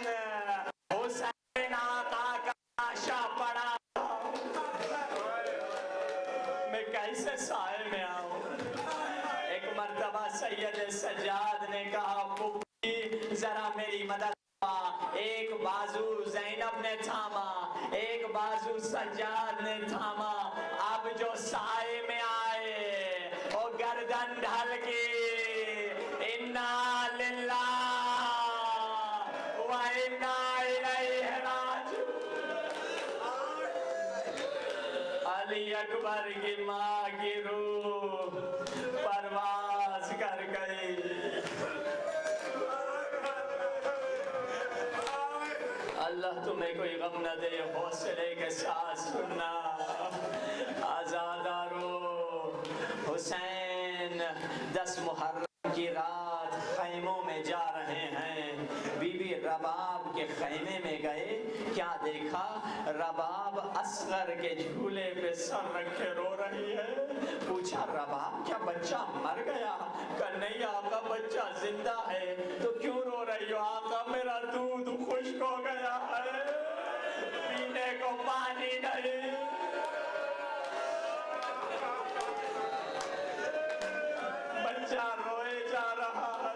حسین آقا کا لاشا پڑا، میں کیسے سائے میں آؤں؟ ایک مرتبہ سید سجاد نے کہا پھپھی ذرا میری مدد، ایک بازو زینب نے تھاما، ایک بازو سجاد نے تھاما۔ اب جو سائے میں آئے وہ گردن ڈھل کے انا للہ و انا الیہ راجعون۔ علی اکبر کی ماں کی روح پرواز کر گئی۔ اللہ تمہیں کوئی غم نہ دے، حوصلے کے ساتھ سننا۔ آزادارو حسین 10 محرم کی رات خیموں میں جا رہے ہیں، بی بی رباب کے خیمے میں گئے، کیا دیکھا رباب اصغر کے جھولے پہ سر رکھے رو رہی ہے۔ پوچھا رباب کیا بچہ مر گیا؟ کہا نہیں آقا بچہ زندہ ہے۔ تو کیوں رو رہی ہو؟ آقا میرا دودھ خشک ہو گیا ہے، پینے کو پانی نہیں۔ بچہ روئے جا رہا ہے۔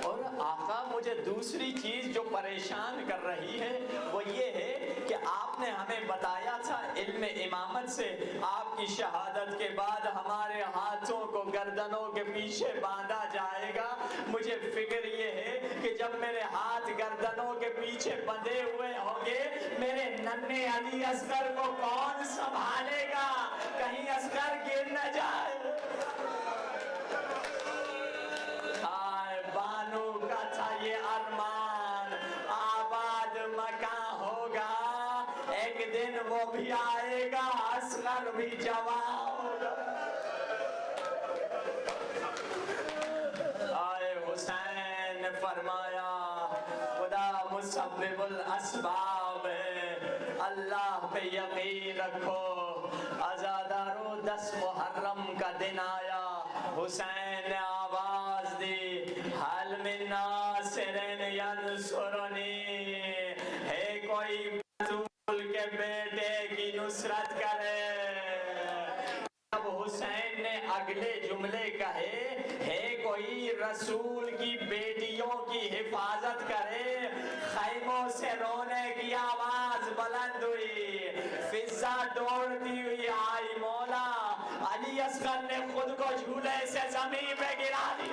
اور آقا مجھے دوسری چیز جو پریشان کر رہی ہے وہ یہ ہے کہ آپ نے ہمیں بتایا تھا علم امامت سے آپ کی شہادت کے بعد ہمارے ہاتھوں کو گردنوں کے پیچھے باندھا جائے گا۔ مجھے فکر یہ ہے کہ جب میرے ہاتھ گردنوں کے پیچھے بندھے ہوئے ہوں گے میرے ننھے علی اصغر کو کون سنبھالے گا؟ کہیں اصغر گر نہ جائے۔ بانو کا تھا یہ ارمان، آباد مکان ہوگا، ایک دن وہ بھی آئے گا، اصغر بھی جوان ہوگا۔ فرمایا خدا مسبب الاسباب ہے، اللہ پہ یقین رکھو۔ عزادارو 10 محرم کا دن آیا، حسین نے آواز دی حل من ناصر ینصرنی، ہے کوئی رسول کے بیٹے کی نصرت کرے۔ جب حسین نے اگلے جملے کہے ہے کوئی رسول کی بیٹیوں کی حفاظت کرے، خیموں سے رونے کی آواز بلند ہوئی، فضا دوڑتی ہوئی آئی، مولا علی اصغر نے خود کو جھولے سے زمین پہ گرا دی۔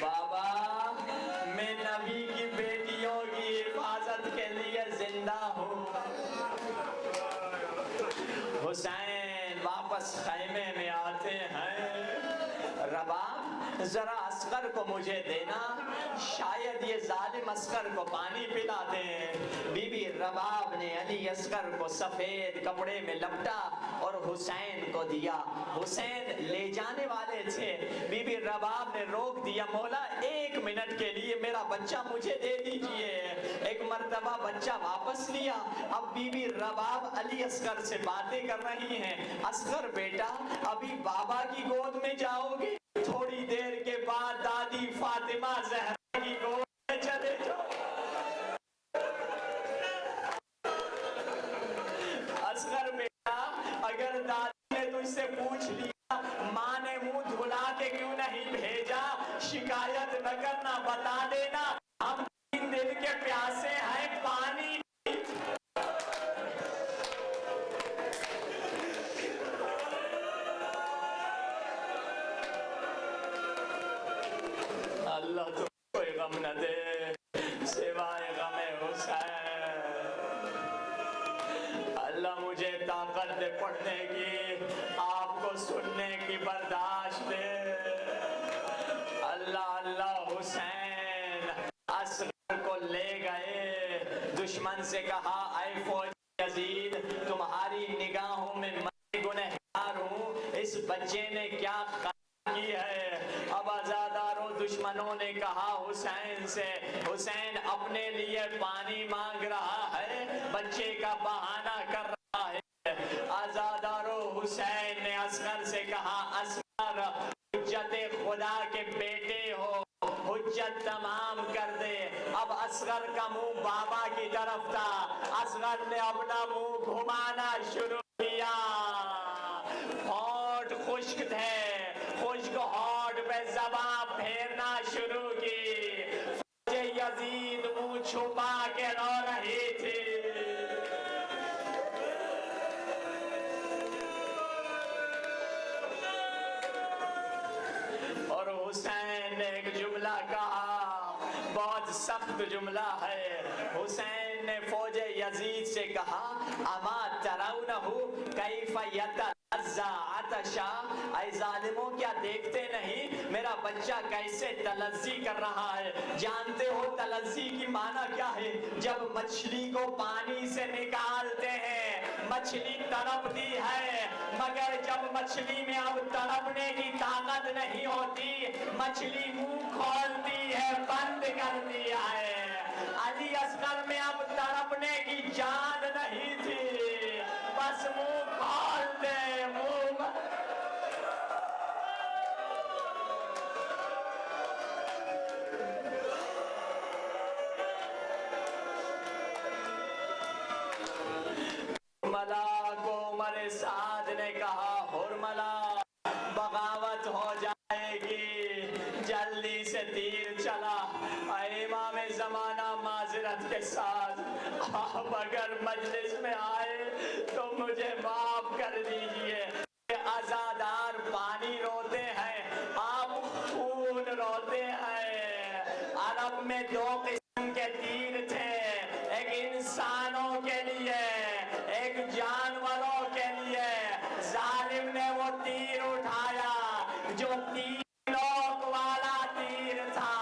بابا میں نبی کی بیٹیوں کی حفاظت کے لیے زندہ ہوں۔ حسین واپس خیمے میں آتے ہیں، رباب ذرا اصغر کو مجھے دینا، شاید یہ ظالم اصغر کو پانی پلا دیں۔ بی بی رباب نے علی اصغر کو سفید کپڑے میں لپٹا اور حسین کو دیا۔ حسین لے جانے والے تھے، بی بی رباب نے روک دیا، مولا 1 منٹ کے لیے میرا بچہ مجھے دے دیجئے۔ ایک مرتبہ بچہ واپس لیا، اب بی بی رباب علی اصغر سے باتیں کر رہی ہیں، اصغر بیٹا ابھی بابا کی گود میں جاؤ گے، تھوڑی دیر کے بعد دادی فاطمہ زہرا کی گود میں چلے جاؤ۔ اصغر بیٹا اگر دادی نے تجھ سے پوچھ لیا ماں نے منہ دھلا کے کیوں نہیں بھیجا، شکایت نہ کرنا، بتا دینا ہم 3 دن کے پیاسے ہیں، پانی اللہ تو کوئی غم نہ دے سوائے غم حسین۔ اللہ مجھے طاقت دے پڑھنے کی، آپ کو سننے کی برداشت دے۔ اللہ اللہ حسین اصغر کو لے گئے، دشمن سے کہا اے فوج یزید تمہاری نگاہوں میں میں گنہگار ہوں، اس بچے نے کیا کی ہے۔ اب عزاداروں دشمنوں نے کہا حسین سے، حسین اپنے لیے پانی مانگ رہا ہے، بچے کا بہانہ کر رہا ہے۔ عزاداروں حسین نے اصغر سے کہا اصغر حجت خدا کے بیٹے ہو، حجت تمام کر دے۔ اب اصغر کا منہ بابا کی طرف تھا، اصغر نے اپنا منہ گھمانا شروع کیا، ہونٹ خشک تھے، خشک ہونٹ پہ زبان پھیرنا شروع کی، فوج یزید منہ چھپا کے رو رہی تھی۔ اور حسین نے ایک جملہ کہا، بہت سخت جملہ ہے۔ حسین نے فوج یزید سے کہا اما ترونہ کیف یتلظی عطشا، اے ظالموں کیا دیکھتے نہیں میرا بچہ کیسے تلظی کر رہا ہے۔ جانتے ہو تلظی کی معنی کیا ہے؟ جب مچھلی کو پانی سے نکالتے ہیں مچھلی تڑپتی ہے، مگر جب مچھلی میں اب تڑپنے کی طاقت نہیں ہوتی مچھلی منہ کھولتی ہے، بند کر دیا ہے۔ علی اصغر میں اب تڑپنے کی جان نہیں تھی، بس منہ کھول دے، منہ حرملہ کو عمر سعد نے کہا حرملہ بغاوت ہو جائے گی، جلدی سے تیر چلا۔ اے امام زمانہ معذرت کے ساتھ آپ اگر مجلس میں آئے تو مجھے معاف کر دیجئے، عزادار پانی روتے ہیں، آپ خون روتے ہیں۔ عرب میں 2 قسم کے تیر تھے، ایک انسانوں کے لیے ایک جانوروں کے لیے۔ ظالم نے وہ تیر اٹھایا جو 3 نوک والا تیر تھا،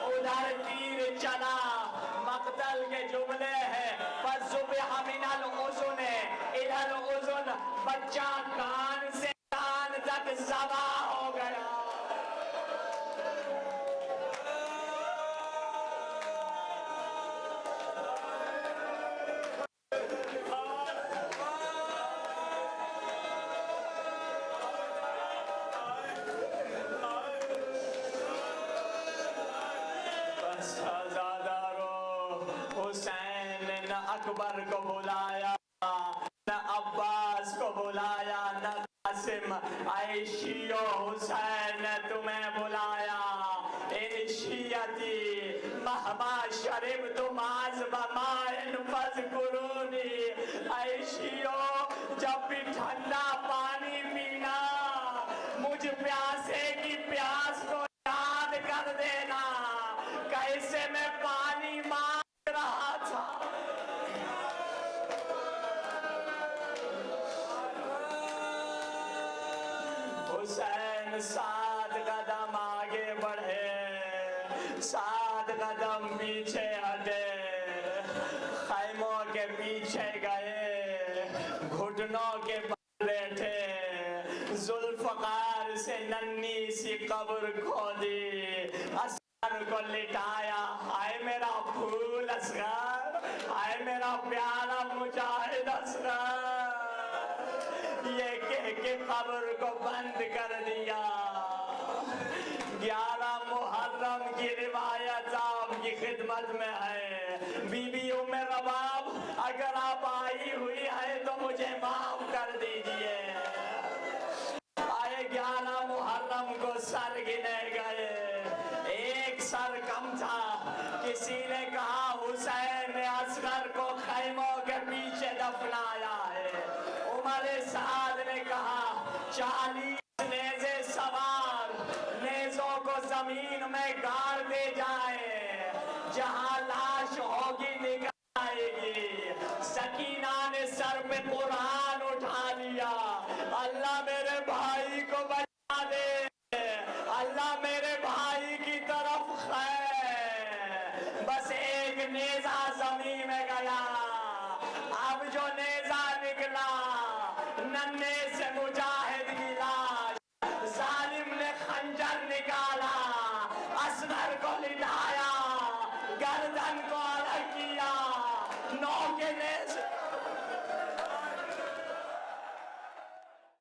ادھر تیر چلا، مقتل کے جملے ہیں فَذُبِحَ مِنَ الْأُذُنِ، ادھر اذن بچہ کان سے کان تک ذبح ہو گیا۔ اکبر کو بلایا، نہ عباس کو بلایا، نہ قاسم، عائشی و حسین نے تمہیں بلایا۔ ان شیعتی مہما شربتم عذب ماء فاذکرونی، عائشیو جب بھی ٹھنڈا پانی پینا مجھ پیاسے کی پیاس کو یاد کر دینا، کیسے میں پانی مانگ رہا تھا۔ حسین 7 قدم آگے بڑھے، 7 قدم پیچھے ہٹے، خیموں کے پیچھے گئے، گھٹنوں کے پر بیٹھے، ذوالفقار سے ننھی سی قبر کھودی، اصغر کو لٹایا، ہائے میرا پھول اصغر، ہائے میرا پیارا مجاہد اصغر، یہ کہہ کے قبر کو بند کر دیا۔ 11 محرم کی روایت آپ کی خدمت میں ہے۔ بی بی ام رباب اگر آپ آئی ہوئی ہے تو مجھے معاف کر دیجئے۔ آئے 11 محرم کو سر گنے گئے، ایک سر کم تھا، کسی نے کہا حسین نے اصغر کو خیموں کے پیچھے دفنایا ہے، عمر سعد نے کہا 40 نیزے سوار نیزوں کو زمین میں گاڑتے جائیں، جہاں لاش ہوگی نگاہ آئے گی۔ سکینہ نے سر پہ قرآن اٹھا لیا، اللہ میرے بھائی کو بچا دے، اللہ میرے بھائی کی طرف خیر۔ بس ایک نیزہ زمین میں گیا، اب جو نیزہ نکلا ننھے سے مجاہد کی لاش، ظالم نے خنجر نکالا، اصغر کو لٹایا، گردن کو الگ کیا، نوکے نیزے